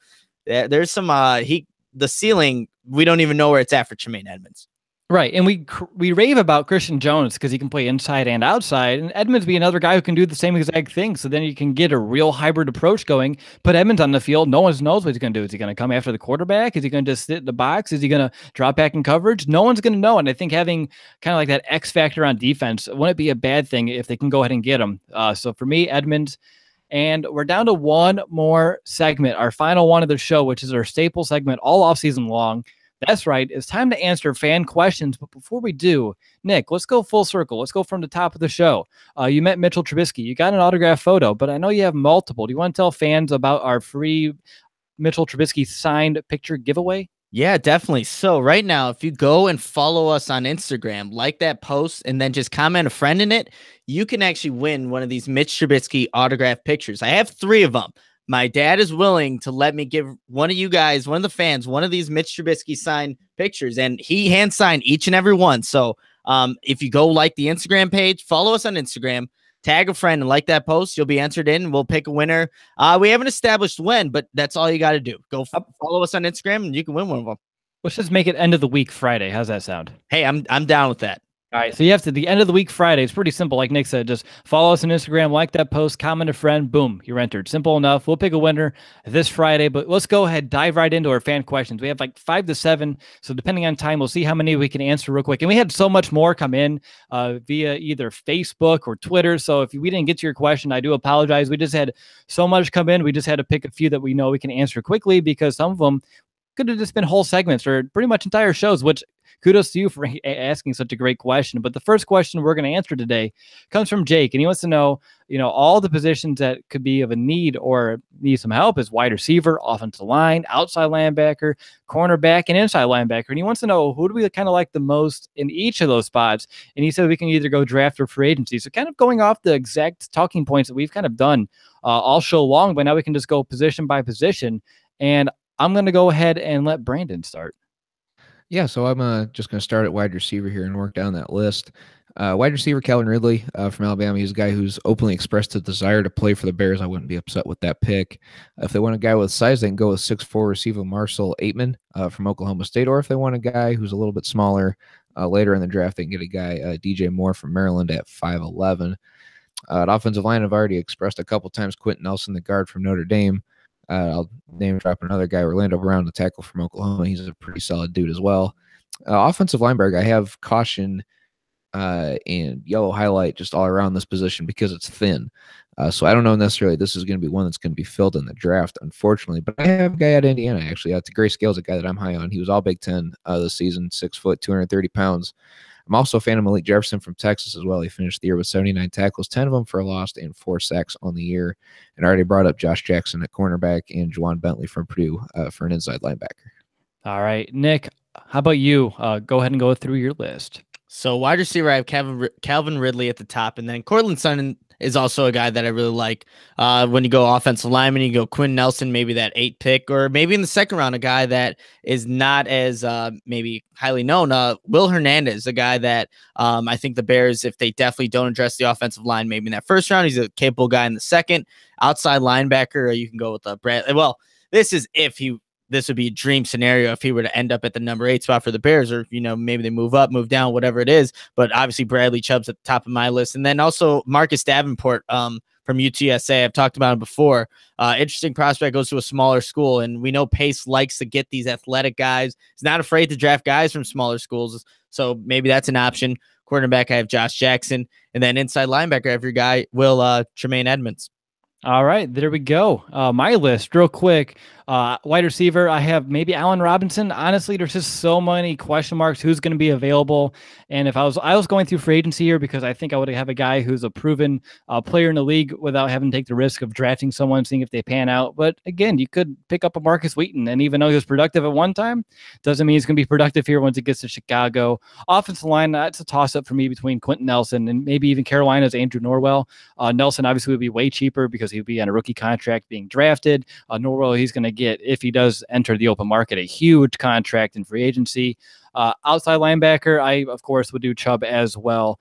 There's some, the ceiling, we don't even know where it's at for Tremaine Edmonds. Right, and we rave about Christian Jones because he can play inside and outside, and Edmonds be another guy who can do the same exact thing. So then you can get a real hybrid approach going. Put Edmonds on the field, no one knows what he's going to do. Is he going to come after the quarterback? Is he going to just sit in the box? Is he going to drop back in coverage? No one's going to know. And I think having kind of like that X factor on defense wouldn't be a bad thing if they can go ahead and get him. So for me, Edmonds. And we're down to one more segment, our final one of the show, which is our staple segment all offseason long. That's right. It's time to answer fan questions. But before we do, Nick, let's go full circle. Let's go from the top of the show. You met Mitchell Trubisky. You got an autograph photo, but I know you have multiple. Do you want to tell fans about our free Mitchell Trubisky signed picture giveaway? Yeah, definitely. So right now, if you go and follow us on Instagram, like that post, and then just comment a friend in it, you can actually win one of these Mitch Trubisky autograph pictures. I have 3 of them. My dad is willing to let me give one of you guys, one of the fans, one of these Mitch Trubisky signed pictures, and he hand signed each and every one. So if you go like the Instagram page, follow us on Instagram, tag a friend and like that post, you'll be entered in. We'll pick a winner. We haven't established when, but that's all you got to do. Go follow us on Instagram and you can win one of them. Let's just make it end of the week Friday. How's that sound? Hey, I'm down with that. All right, so you have to the end of the week Friday. It's pretty simple. Like Nick said, just follow us on Instagram, like that post, comment a friend, boom, you're entered. Simple enough. We'll pick a winner this Friday, but let's go ahead, dive right into our fan questions. We have like 5 to 7, so depending on time, we'll see how many we can answer real quick. And we had so much more come in via either Facebook or Twitter, so if we didn't get to your question, I do apologize. We just had so much come in. We just had to pick a few that we know we can answer quickly because some of them could have just been whole segments or pretty much entire shows, which kudos to you for asking such a great question. But the first question we're going to answer today comes from Jake, and he wants to know, all the positions that could be of a need or need some help is wide receiver, offensive line, outside linebacker, cornerback, and inside linebacker. And he wants to know who do we kind of like the most in each of those spots. And he said we can either go draft or free agency. So kind of going off the exact talking points that we've kind of done all show long, but now we can just go position by position. And I'm going to go ahead and let Brandon start. Yeah, so I'm just going to start at wide receiver here and work down that list. Wide receiver Calvin Ridley from Alabama. He's a guy who's openly expressed a desire to play for the Bears. I wouldn't be upset with that pick. If they want a guy with size, they can go with 6'4" receiver Marcel Aitman from Oklahoma State. Or if they want a guy who's a little bit smaller later in the draft, they can get a guy, DJ Moore from Maryland at 5'11". At offensive line, I've already expressed a couple times Quentin Nelson, the guard from Notre Dame. I'll name drop another guy, Orlando Brown, the tackle from Oklahoma. He's a pretty solid dude as well. Offensive linebacker, I have caution and yellow highlight just all around this position because it's thin. So I don't know necessarily this is going to be one that's going to be filled in the draft, unfortunately. But I have a guy at Indiana, actually. To Gray Scales, a guy that I'm high on. He was all Big Ten this season, 6 foot, 230 pounds. I'm also a fan of Malik Jefferson from Texas as well. He finished the year with 79 tackles, 10 of them for a loss, and 4 sacks on the year. And I already brought up Josh Jackson at cornerback and Juwan Bentley from Purdue for an inside linebacker. All right, Nick, how about you? Go ahead and go through your list. So wide receiver, I have Calvin Ridley at the top, and then Cortland Sutton is also a guy that I really like. When you go offensive lineman, you go Quinn Nelson, maybe that 8 pick, or maybe in the second round, a guy that is not as maybe highly known. Will Hernandez, a guy that I think the Bears, if they definitely don't address the offensive line, maybe in that first round, he's a capable guy in the second. Outside linebacker, you can go with Brad. Well, this would be a dream scenario if he were to end up at the number 8 spot for the Bears, or, maybe they move up, move down, whatever it is. But obviously Bradley Chubb's at the top of my list. And then also Marcus Davenport from UTSA. I've talked about him before. Interesting prospect, goes to a smaller school. And we know Pace likes to get these athletic guys. He's not afraid to draft guys from smaller schools. So maybe that's an option. Quarterback, I have Josh Jackson. And then inside linebacker, I have your guy, Tremaine Edmonds. All right, there we go. My list, real quick. Wide receiver, I have maybe Allen Robinson. Honestly, there's just so many question marks. Who's going to be available? And if I was going through free agency here because I think I would have a guy who's a proven player in the league without having to take the risk of drafting someone, seeing if they pan out. But again, you could pick up a Marcus Wheaton, and even though he was productive at one time, doesn't mean he's going to be productive here once he gets to Chicago. Offensive line, that's a toss-up for me between Quentin Nelson and maybe even Carolina's Andrew Norwell. Nelson obviously would be way cheaper because he would be on a rookie contract being drafted. Norwell, he's going to get, if he does enter the open market, a huge contract in free agency. Outside linebacker, I, of course, would do Chubb as well.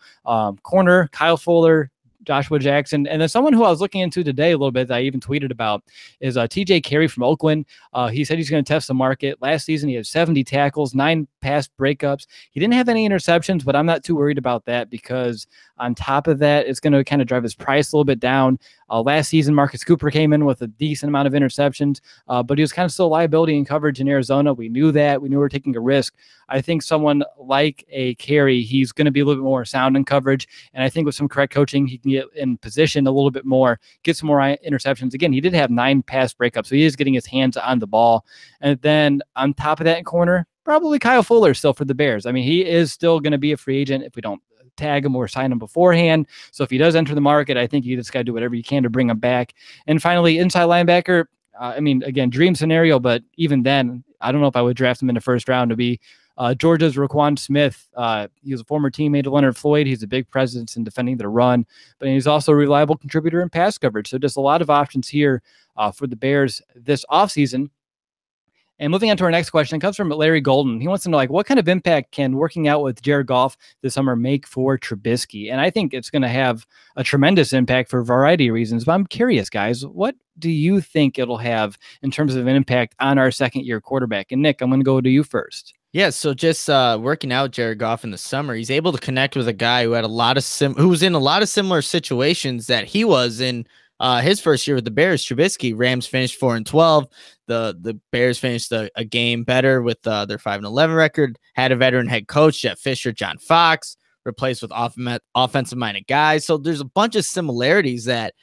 Corner, Kyle Fuller, Joshua Jackson. And then someone who I was looking into today a little bit that I even tweeted about is TJ Carey from Oakland. He said he's going to test the market. Last season, he had 70 tackles, 9 pass breakups. He didn't have any interceptions, but I'm not too worried about that because on top of that, it's going to kind of drive his price a little bit down. Last season, Marcus Cooper came in with a decent amount of interceptions, but he was kind of still a liability in coverage in Arizona. We knew that. We knew we were taking a risk. I think someone like a Carey, he's going to be a little bit more sound in coverage, and I think with some correct coaching, he can get in position a little bit more, get some more interceptions. Again, he did have 9 pass breakups, so he is getting his hands on the ball. And then on top of that in corner, probably Kyle Fuller still for the Bears. I mean, he is still going to be a free agent if we don't tag him or sign him beforehand. So if he does enter the market, I think you just got to do whatever you can to bring him back. And finally, inside linebacker, I mean, again, dream scenario, but even then, I don't know if I would draft him in the first round to be Georgia's Roquan Smith. He was a former teammate of Leonard Floyd. He's a big presence in defending the run, but he's also a reliable contributor in pass coverage. So just a lot of options here for the Bears this offseason. And moving on to our next question, it comes from Larry Golden. He wants to know, what kind of impact can working out with Jared Goff this summer make for Trubisky? And I think it's going to have a tremendous impact for a variety of reasons. But I'm curious, guys, what do you think it'll have in terms of an impact on our second-year quarterback? And Nick, I'm going to go to you first. Yeah, so just working out Jared Goff in the summer, he's able to connect with a guy who had who was in a lot of similar situations that he was in. His first year with the Bears, Trubisky. Rams finished 4-12. The Bears finished a game better with their 5-11 record. Had a veteran head coach, Jeff Fisher, John Fox, replaced with offensive-minded guys. So there's a bunch of similarities that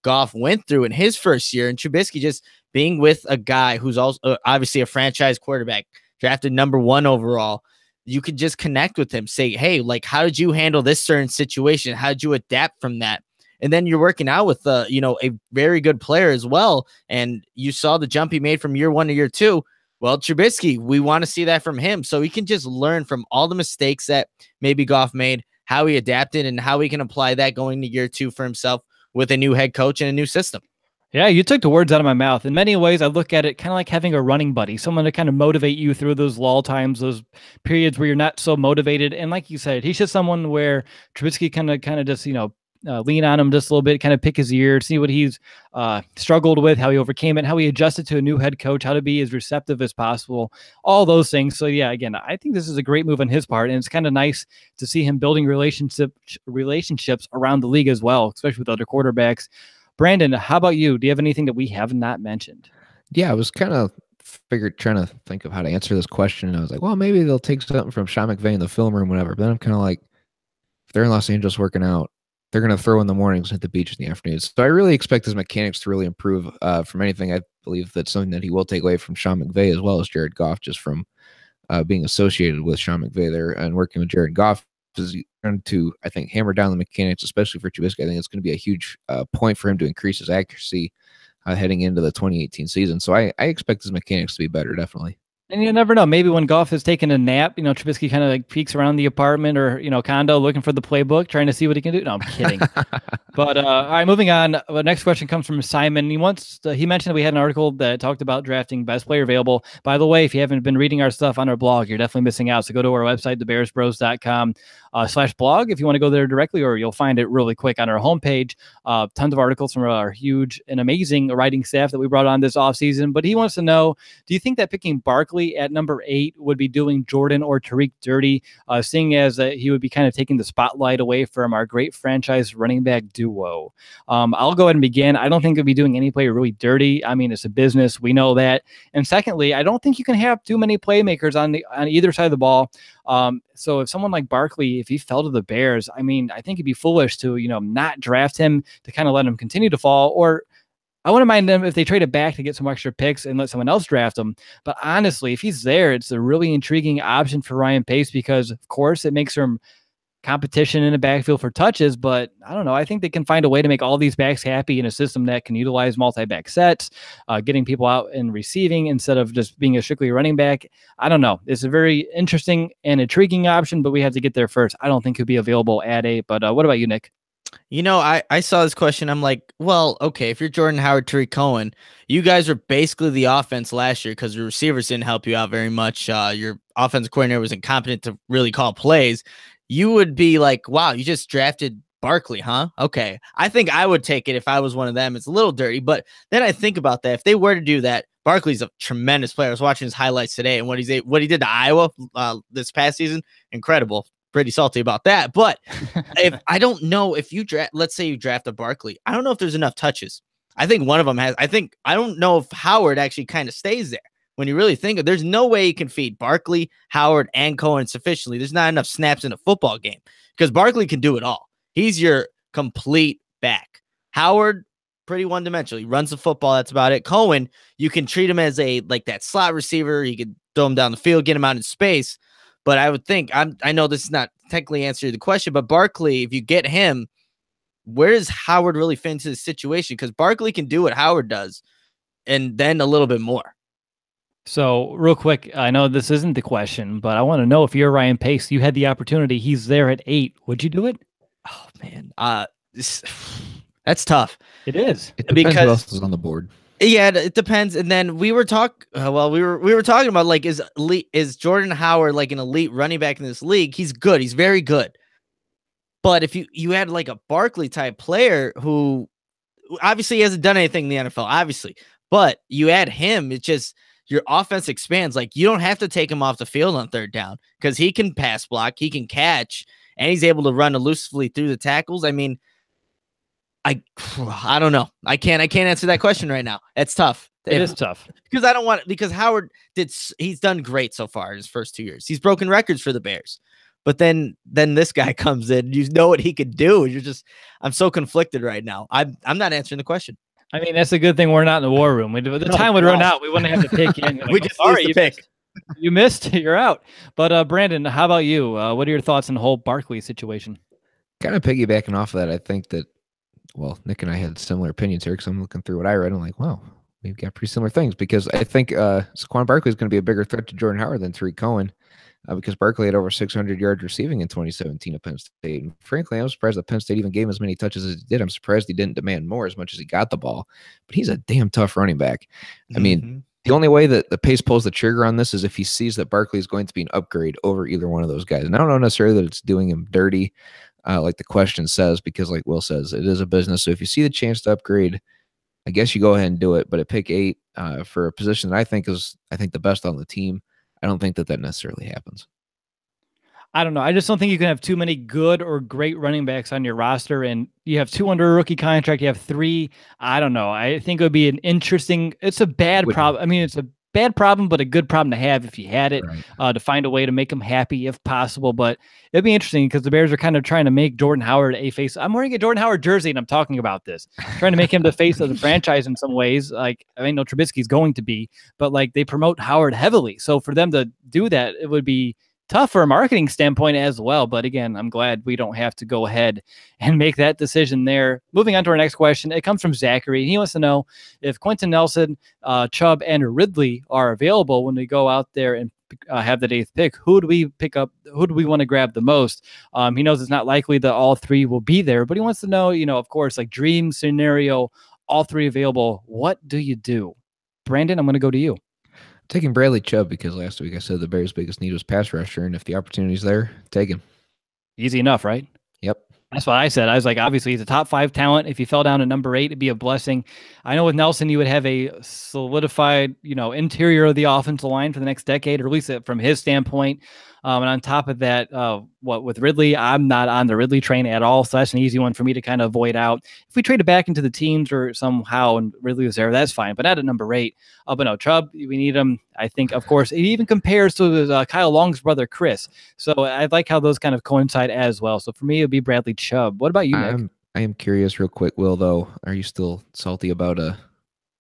Goff went through in his first year, and Trubisky just being with a guy who's also obviously a franchise quarterback, drafted number 1 overall. You could just connect with him, say, hey, how did you handle this certain situation? How did you adapt from that? And then you're working out with, a very good player as well. And you saw the jump he made from year 1 to year 2. Well, Trubisky, we want to see that from him. So he can just learn from all the mistakes that maybe Goff made, how he adapted, and how he can apply that going to year 2 for himself with a new head coach and a new system. Yeah, you took the words out of my mouth. In many ways, I look at it kind of like having a running buddy, someone to kind of motivate you through those lull times, those periods where you're not so motivated. And like you said, he's just someone where Trubisky kind of just, lean on him just a little bit, kind of pick his ear, see what he's struggled with, how he overcame it, how he adjusted to a new head coach, how to be as receptive as possible, all those things. So yeah, again, I think this is a great move on his part, and it's kind of nice to see him building relationships around the league as well, especially with other quarterbacks. Brandon, how about you? Do you have anything that we have not mentioned? Yeah, I was kind of trying to think of how to answer this question, and I was like, well, maybe they'll take something from Sean McVay in the film room, whatever. But then I'm kind of like, if they're in Los Angeles working out, they're going to throw in the mornings and hit the beach in the afternoons. So I really expect his mechanics to really improve from anything. I believe that's something that he will take away from Sean McVay as well as Jared Goff, just from being associated with Sean McVay there and working with Jared Goff is going to, I think, hammer down the mechanics, especially for Trubisky. I think it's going to be a huge point for him to increase his accuracy heading into the 2018 season. So I expect his mechanics to be better, definitely. And you never know. Maybe when Goff is taking a nap, Trubisky kind of like peeks around the apartment or, condo looking for the playbook, trying to see what he can do. No, I'm kidding. But all right, moving on. The next question comes from Simon. He mentioned that we had an article that talked about drafting best player available. By the way, if you haven't been reading our stuff on our blog, you're definitely missing out. So go to our website, thebearsbros.com/blog if you want to go there directly, or you'll find it really quick on our homepage. Tons of articles from our huge and amazing writing staff that we brought on this offseason. But he wants to know, do you think that picking Barkley at number 8 would be doing Jordan or Tariq dirty, seeing as he would be kind of taking the spotlight away from our great franchise running back duo? I'll go ahead and begin. I don't think it'd be doing any player really dirty. I mean, it's a business. We know that. And secondly, I don't think you can have too many playmakers on either side of the ball. So if someone like Barkley, if he fell to the Bears, I mean, I think it'd be foolish to, not draft him, to kind of let him continue to fall, or I wouldn't mind them if they trade it back to get some extra picks and let someone else draft him. But honestly, if he's there, it's a really intriguing option for Ryan Pace because, of course, it makes him competition in the backfield for touches. But I don't know. I think they can find a way to make all these backs happy in a system that can utilize multi-back sets, getting people out and receiving instead of just being a strictly running back. I don't know. It's a very interesting and intriguing option, but we have to get there first. I don't think it'll be available at 8. But what about you, Nick? I saw this question. I'm like, well, okay, if you're Jordan Howard, Tariq Cohen, you guys were basically the offense last year because your receivers didn't help you out very much. Your offensive coordinator was incompetent to really call plays. You would be like, wow, you just drafted Barkley, huh? Okay. I think I would take it if I was one of them. It's a little dirty, but then I think about that. If they were to do that, Barkley's a tremendous player. I was watching his highlights today, and what he did to Iowa this past season, incredible. Pretty salty about that. But if I don't know if you let's say you draft a Barkley, I don't know if there's enough touches. I think one of them has. I don't know if Howard actually kind of stays there. When you really think of, there's no way you can feed Barkley, Howard, and Cohen sufficiently. There's not enough snaps in a football game because Barkley can do it all. He's your complete back. Howard, pretty one-dimensional. He runs the football. That's about it. Cohen, you can treat him as that slot receiver. You can throw him down the field, get him out in space. But I would think, I know this is not technically answering the question, but Barkley, if you get him, where does Howard really fit into the situation? Because Barkley can do what Howard does, and then a little bit more. So real quick, I know this isn't the question, but I want to know if you're Ryan Pace, you had the opportunity, he's there at 8. Would you do it? Oh man, that's tough. It is. It depends who else is on the board. Yeah, it depends. And then we were talking. We were talking about is Jordan Howard like an elite running back in this league? He's good. He's very good. But if you had like a Barkley type player who obviously he hasn't done anything in the NFL, obviously, but you add him, it just your offense expands. Like you don't have to take him off the field on third down because he can pass block, he can catch, and he's able to run elusively through the tackles. I mean, I don't know. I can't answer that question right now. It's tough. It is tough because Howard he's done great so far in his first 2 years. He's broken records for the Bears. But then this guy comes in, you know what he could do. I'm so conflicted right now. I'm not answering the question. I mean, that's a good thing we're not in the war room. The time would run out. We wouldn't have to pick in. Like, we just used to pick. You missed. You're out. But Brandon, how about you? What are your thoughts on the whole Barkley situation? Kind of piggybacking off of that, I think that, well, Nick and I had similar opinions here because I'm looking through what I read. I'm like, wow, we've got pretty similar things because I think Saquon Barkley is going to be a bigger threat to Jordan Howard than Tariq Cohen because Barkley had over 600 yards receiving in 2017 at Penn State. And frankly, I was surprised that Penn State even gave him as many touches as he did. I'm surprised he didn't demand more as much as he got the ball. But he's a damn tough running back. I mean, the only way that the Pace pulls the trigger on this is if he sees that Barkley is going to be an upgrade over either one of those guys. And I don't know necessarily that it's doing him dirty. Like the question says, because like Will says, it is a business. So if you see the chance to upgrade, I guess you go ahead and do it. But at pick 8 for a position that I think the best on the team, I don't think that necessarily happens. I don't know. I just don't think you can have too many good or great running backs on your roster. And you have 2 under a rookie contract. You have 3. I don't know. I think it would be it's a bad problem. I mean, it's a bad problem, but a good problem to have if you had it, Right. to find a way to make him happy if possible. But it'd be interesting because the Bears are kind of trying to make Jordan Howard a face. I'm wearing a Jordan Howard jersey and I'm talking about this, trying to make him the face of the franchise in some ways. Like, I mean, no, Trubisky's going to be, but like they promote Howard heavily. So for them to do that, it would be tough for a marketing standpoint as well. But again, I'm glad we don't have to go ahead and make that decision there. Moving on to our next question. It comes from Zachary. He wants to know if Quentin Nelson, Chubb, and Ridley are available when we go out there and have the 8th pick. Who do we pick up? Who do we want to grab the most? He knows it's not likely that all 3 will be there, but he wants to know, of course, like dream scenario, all 3 available. What do you do? Brandon, I'm going to go to you. Taking Bradley Chubb because last week I said the Bears' biggest need was pass rusher, and if the opportunity's there, take him. Easy enough, right? Yep. That's what I said. I was like, obviously, he's a top 5 talent. If he fell down to number 8, it'd be a blessing. I know with Nelson, you would have a solidified, interior of the offensive line for the next decade, or at least from his standpoint. And on top of that, with Ridley, I'm not on the Ridley train at all. So that's an easy one for me to kind of avoid out. If we trade it back into the teams or somehow and Ridley was there, that's fine. But not at number 8. But no, Chubb, we need him. I think, of course, it even compares to Kyle Long's brother, Chris. So I like how those kind of coincide as well. So for me, it would be Bradley Chubb. What about you, Nick? I am curious real quick, Will, though. Are you still salty about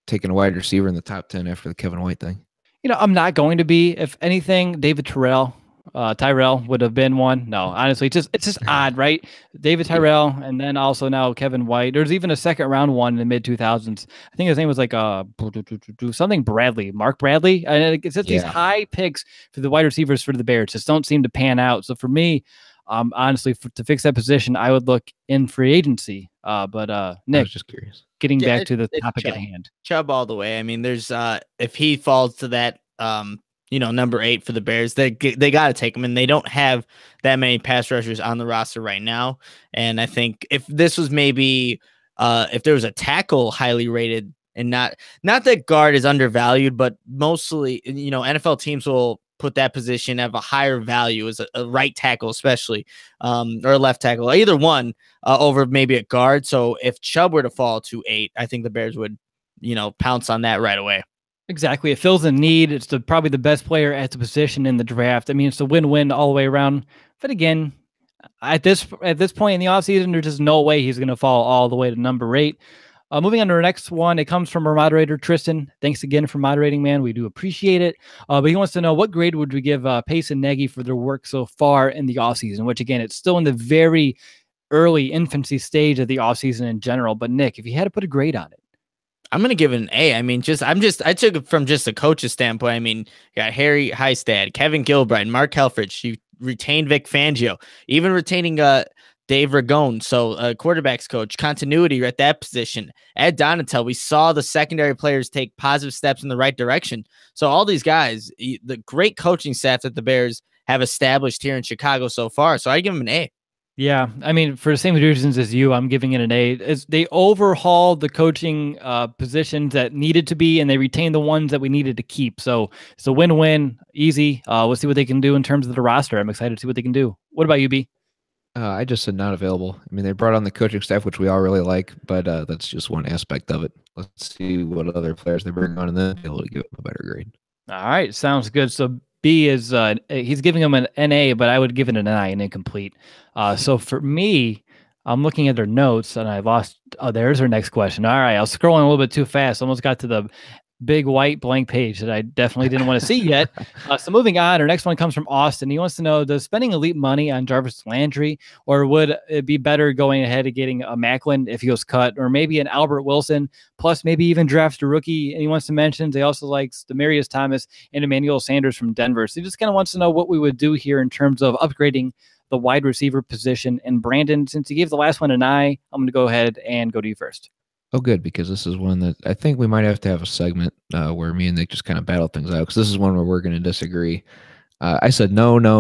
taking a wide receiver in the top 10 after the Kevin White thing? I'm not going to be. If anything, David Tyrell would have been one. No, honestly, it's just odd, right? David Tyrell, and then also now Kevin White. There's even a second round one in the mid 2000s. I think his name was like something Bradley, Mark Bradley. And it's just these high picks for the wide receivers for the Bears just don't seem to pan out. So for me, honestly, to fix that position, I would look in free agency. But Nick, I was just curious. Getting back to the topic at hand, Chubb all the way. I mean, there's if he falls to that number 8 for the Bears, they got to take him, and they don't have that many pass rushers on the roster right now. And I think if this was maybe if there was a tackle highly rated, and not that guard is undervalued, but mostly NFL teams will put that position at a higher value as a right tackle, especially or a left tackle, either one over maybe a guard. So if Chubb were to fall to 8, I think the Bears would pounce on that right away. Exactly. It fills a need. It's probably the best player at the position in the draft. I mean, it's a win-win all the way around. But again, at this point in the offseason, there's just no way he's going to fall all the way to number 8. Moving on to our next one, it comes from our moderator, Tristan. Thanks again for moderating, man. We do appreciate it. But he wants to know, what grade would we give Pace and Nagy for their work so far in the offseason, which, again, it's still in the very early infancy stage of the offseason in general. But, Nick, if you had to put a grade on it, I'm going to give it an A. I mean, I took it from just a coach's standpoint. I mean, you got Harry Heistad, Kevin Gilbride, Mark Helfrich. You retained Vic Fangio, even retaining Dave Ragone. So quarterbacks coach, continuity at that position. Ed Donatel, we saw the secondary players take positive steps in the right direction. So all these guys, the great coaching staff that the Bears have established here in Chicago so far. So I give them an A. Yeah, I mean, for the same reasons as you, I'm giving it an A. They overhauled the coaching positions that needed to be, and they retained the ones that we needed to keep. So it's a win-win, easy. We'll see what they can do in terms of the roster. I'm excited to see what they can do. What about you, B? I just said not available. I mean, they brought on the coaching staff, which we all really like, but that's just one aspect of it. Let's see what other players they bring on, and then be able to give them a better grade. All right, sounds good. So B is he's giving them an NA, but I would give it an I, an incomplete. So for me, I'm looking at their notes and I lost. Oh, there's our next question. All right, I was scrolling a little bit too fast. Almost got to the big white blank page that I definitely didn't want to see yet. So moving on, our next one comes from Austin. He wants to know, does spending elite money on Jarvis Landry, or would it be better going ahead and getting a Macklin if he was cut, or maybe an Albert Wilson, plus maybe even draft a rookie? And he wants to mention they also likes Demarius Thomas and Emmanuel Sanders from Denver. So he just kind of wants to know what we would do here in terms of upgrading the wide receiver position. And Brandon, since he gave the last one an I, I'm going to go ahead and go to you first. Oh, good, because this is one that I think we might have to have a segment where me and Nick just kind of battle things out, because this is one where we're going to disagree. I said no, because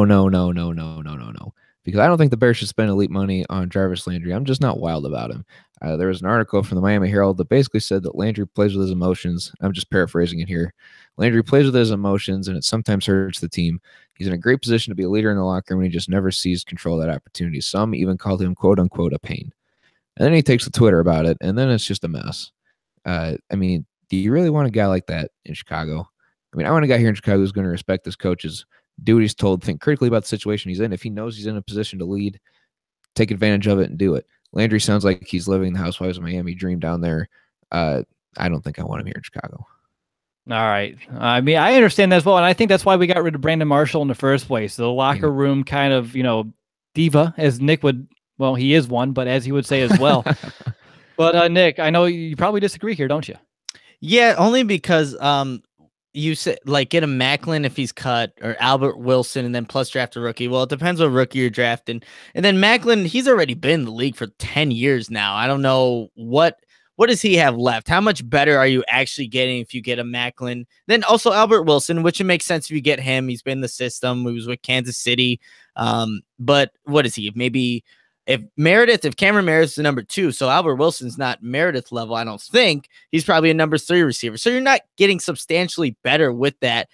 I don't think the Bears should spend elite money on Jarvis Landry. I'm just not wild about him. There was an article from the Miami Herald that basically said that Landry plays with his emotions. I'm just paraphrasing it here. Landry plays with his emotions, and it sometimes hurts the team. He's in a great position to be a leader in the locker room, and he just never sees control of that opportunity. Some even called him, quote unquote, a pain. And then he takes to Twitter about it, and then it's just a mess. I mean, do you really want a guy like that in Chicago? I mean, I want a guy here in Chicago who's going to respect his coaches, do what he's told, think critically about the situation he's in. If he knows he's in a position to lead, take advantage of it and do it. Landry sounds like he's living the Housewives of Miami dream down there. I don't think I want him here in Chicago. All right. I mean, I understand that as well. And I think that's why we got rid of Brandon Marshall in the first place. The locker room kind of, diva, as Nick would, well, he is one, but as he would say as well. But Nick, I know you probably disagree here, don't you? Yeah, only because you said like get a Macklin if he's cut, or Albert Wilson, and then plus draft a rookie. Well, it depends what rookie you're drafting. And then Macklin, he's already been in the league for 10 years now. I don't know what does he have left? How much better are you actually getting if you get a Macklin? Then also Albert Wilson, which it makes sense if you get him. He's been in the system. He was with Kansas City. But what is he? Maybe if Cameron Meredith's the number 2, so Albert Wilson's not Meredith level, I don't think. He's probably a number 3 receiver. So you're not getting substantially better with that.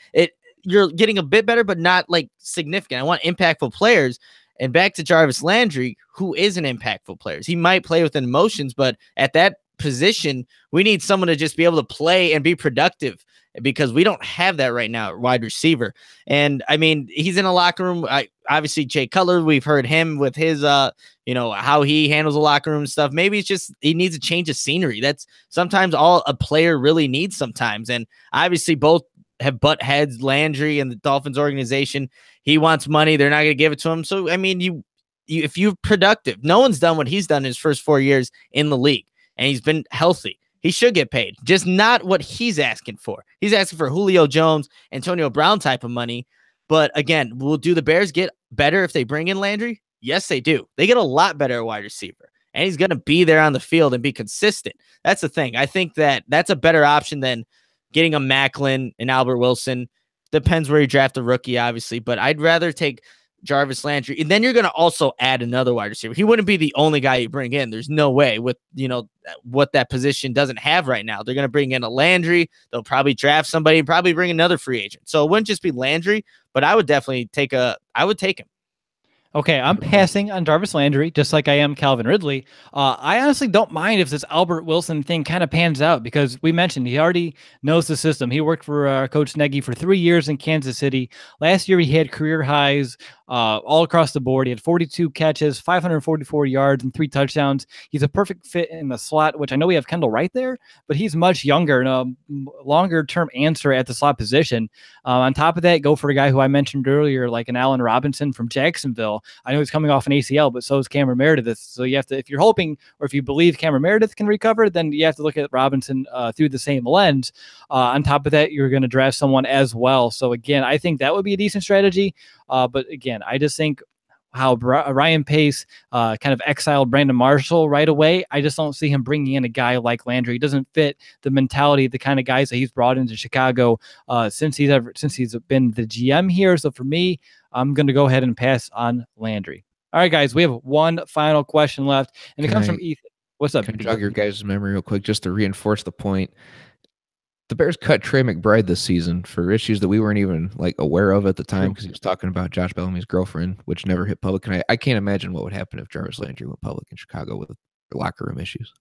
You're getting a bit better, but not like significant. I want impactful players. And back to Jarvis Landry, who is an impactful player. He might play within emotions, but at that position, we need someone to just be able to play and be productive, because we don't have that right now at wide receiver. And I mean, he's in a locker room. Obviously Jay Cutler, we've heard him with his, how he handles the locker room stuff. Maybe it's just, he needs a change of scenery. That's sometimes all a player really needs sometimes. And obviously both have butt heads, Landry and the Dolphins organization. He wants money. They're not going to give it to him. So, I mean, if you're productive, no one's done what he's done in his first 4 years in the league. And he's been healthy. He should get paid, just not what he's asking for. He's asking for Julio Jones, Antonio Brown type of money. But again, do the Bears get better if they bring in Landry? Yes, they do. They get a lot better at wide receiver, and he's going to be there on the field and be consistent. That's the thing. I think that's a better option than getting a Macklin and Albert Wilson. Depends where you draft a rookie, obviously, but I'd rather take Jarvis Landry. And then you're going to also add another wide receiver. He wouldn't be the only guy you bring in. There's no way with, what that position doesn't have right now. They're going to bring in a Landry. They'll probably draft somebody and probably bring another free agent. So it wouldn't just be Landry, but I would definitely take him. Okay, I'm passing on Jarvis Landry, just like I am Calvin Ridley. I honestly don't mind if this Albert Wilson thing kind of pans out, because we mentioned he already knows the system. He worked for Coach Nagy for 3 years in Kansas City. Last year, he had career highs all across the board. He had 42 catches, 544 yards, and 3 touchdowns. He's a perfect fit in the slot, which I know we have Kendall Wright there, but he's much younger and a longer-term answer at the slot position. On top of that, go for a guy who I mentioned earlier, like an Allen Robinson from Jacksonville. I know he's coming off an ACL, but so is Cameron Meredith. So you have to, if you're hoping or if you believe Cameron Meredith can recover, then you have to look at Robinson through the same lens. On top of that, you're going to draft someone as well. So again, I think that would be a decent strategy. But again, I just think how Ryan Pace kind of exiled Brandon Marshall right away. I just don't see him bringing in a guy like Landry. He doesn't fit the mentality, the kind of guys that he's brought into Chicago since he's been the GM here. So for me, I'm going to go ahead and pass on Landry. All right, guys, we have one final question left, and it comes from Ethan. What's up? Can I jog your guys' memory real quick just to reinforce the point? The Bears cut Trey McBride this season for issues that we weren't even aware of at the time, because he was talking about Josh Bellamy's girlfriend, which never hit public. And I can't imagine what would happen if Jarvis Landry went public in Chicago with locker room issues.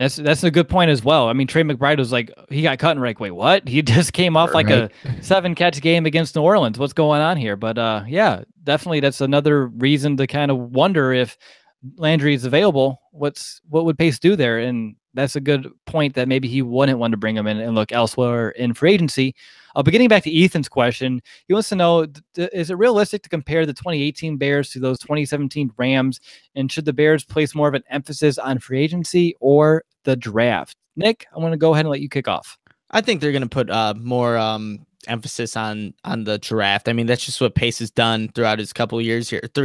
That's a good point as well. I mean, Trey McBride was he got cut and wait, what? He just came off a 7-catch game against New Orleans. What's going on here? But yeah, definitely that's another reason to kind of wonder if Landry is available. What would Pace do there? And that's a good point, that maybe he wouldn't want to bring him in and look elsewhere in free agency. But getting back to Ethan's question, he wants to know, is it realistic to compare the 2018 Bears to those 2017 Rams? And should the Bears place more of an emphasis on free agency or the draft? Nick, I want to go ahead and let you kick off. I think they're going to put more emphasis on the draft. I mean, that's just what Pace has done throughout his 3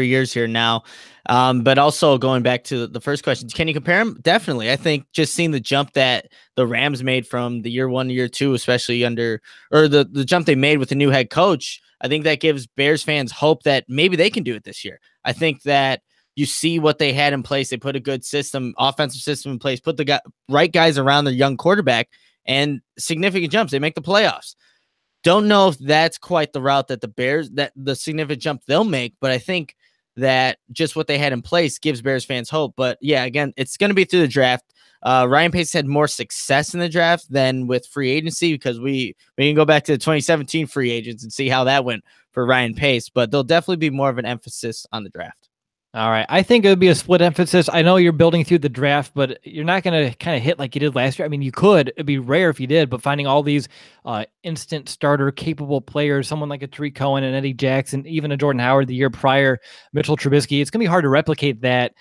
years here now. But also going back to the first question, can you compare them? Definitely. I think just seeing the jump that the Rams made from the year 1 to year 2, especially the jump they made with the new head coach, I think that gives Bears fans hope that maybe they can do it this year. I think that you see what they had in place. They put a good offensive system in place, put the right guys around their young quarterback, and significant jumps. They make the playoffs. Don't know if that's quite the route that the significant jump they'll make, but I think that just what they had in place gives Bears fans hope. But yeah, again, it's going to be through the draft. Ryan Pace had more success in the draft than with free agency, because we can go back to the 2017 free agents and see how that went for Ryan Pace, but there'll definitely be more of an emphasis on the draft. All right. I think it would be a split emphasis. I know you're building through the draft, but you're not going to kind of hit like you did last year. I mean, you could. It'd be rare if you did, but finding all these instant starter capable players, someone like a Tariq Cohen and Eddie Jackson, even a Jordan Howard the year prior, Mitchell Trubisky, it's going to be hard to replicate that.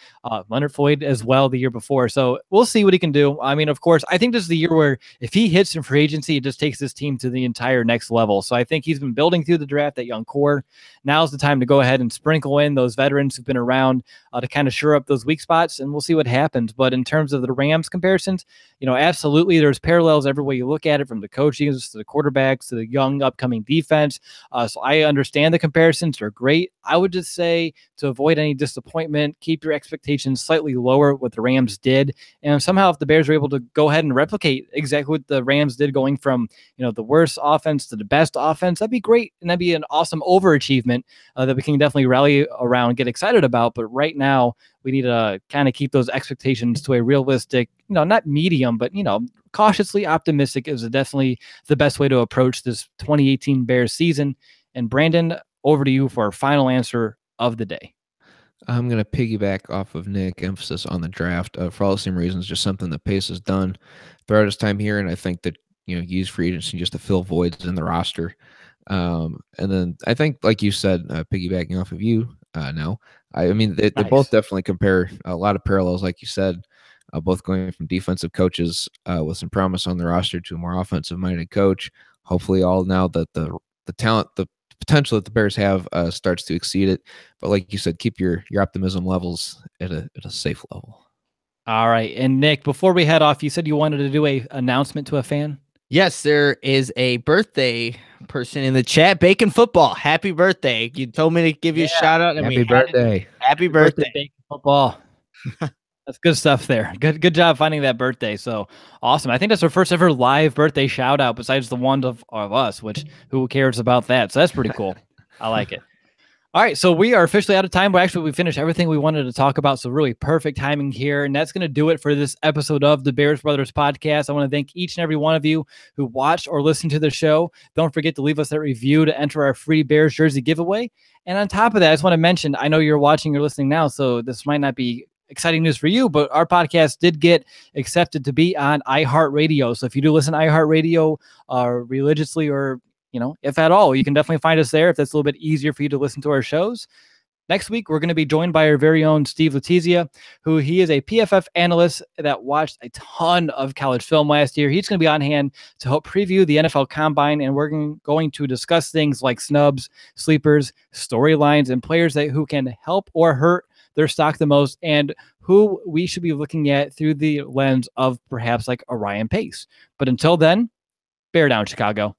Leonard Floyd as well the year before. So we'll see what he can do. I mean, of course, I think this is the year where if he hits in free agency, it just takes this team to the entire next level. So I think he's been building through the draft, that young core. Now's the time to go ahead and sprinkle in those veterans who've been around to kind of shore up those weak spots, and we'll see what happens. But in terms of the Rams comparisons, absolutely there's parallels every way you look at it, from the coaches to the quarterbacks to the young upcoming defense. So I understand the comparisons are great. I would just say, to avoid any disappointment, keep your expectations slightly lower, what the Rams did. And somehow if the Bears are able to go ahead and replicate exactly what the Rams did, going from the worst offense to the best offense, that'd be great. And that'd be an awesome overachievement that we can definitely rally around and get excited about. But right now, we need to kind of keep those expectations to a realistic, not medium, but, cautiously optimistic is definitely the best way to approach this 2018 Bears season. And Brandon, over to you for our final answer of the day. I'm going to piggyback off of Nick, emphasis on the draft for all the same reasons, just something that Pace has done throughout his time here. And I think that, use free agency just to fill voids in the roster. And then I think, like you said, piggybacking off of you now, I mean, they both definitely compare a lot of parallels, like you said, both going from defensive coaches with some promise on the roster to a more offensive-minded coach. Hopefully all now that the talent, the potential that the Bears have starts to exceed it. But like you said, keep your optimism levels at a safe level. All right. And Nick, before we head off, you said you wanted to do a announcement to a fan. Yes, there is a birthday person in the chat. Bacon Football, happy birthday. You told me to give you a shout out. And happy birthday. Happy birthday, Bacon Football. That's good stuff there. Good job finding that birthday. So awesome. I think that's our first ever live birthday shout out besides the one of us, which who cares about that? So that's pretty cool. I like it. All right, so we are officially out of time, but actually we finished everything we wanted to talk about, so really perfect timing here, and that's going to do it for this episode of the Bears Brothers Podcast. I want to thank each and every one of you who watched or listened to the show. Don't forget to leave us that review to enter our free Bears jersey giveaway. And on top of that, I just want to mention, I know you're watching or listening now, so this might not be exciting news for you, but our podcast did get accepted to be on iHeartRadio. So if you do listen to iHeartRadio religiously, or if at all, you can definitely find us there if that's a little bit easier for you to listen to our shows. Next week, we're going to be joined by our very own Steve Letizia, who he is a PFF analyst that watched a ton of college film last year. He's going to be on hand to help preview the NFL Combine, and we're going to discuss things like snubs, sleepers, storylines, and players who can help or hurt their stock the most, and who we should be looking at through the lens of perhaps like a Ryan Pace. But until then, bear down, Chicago.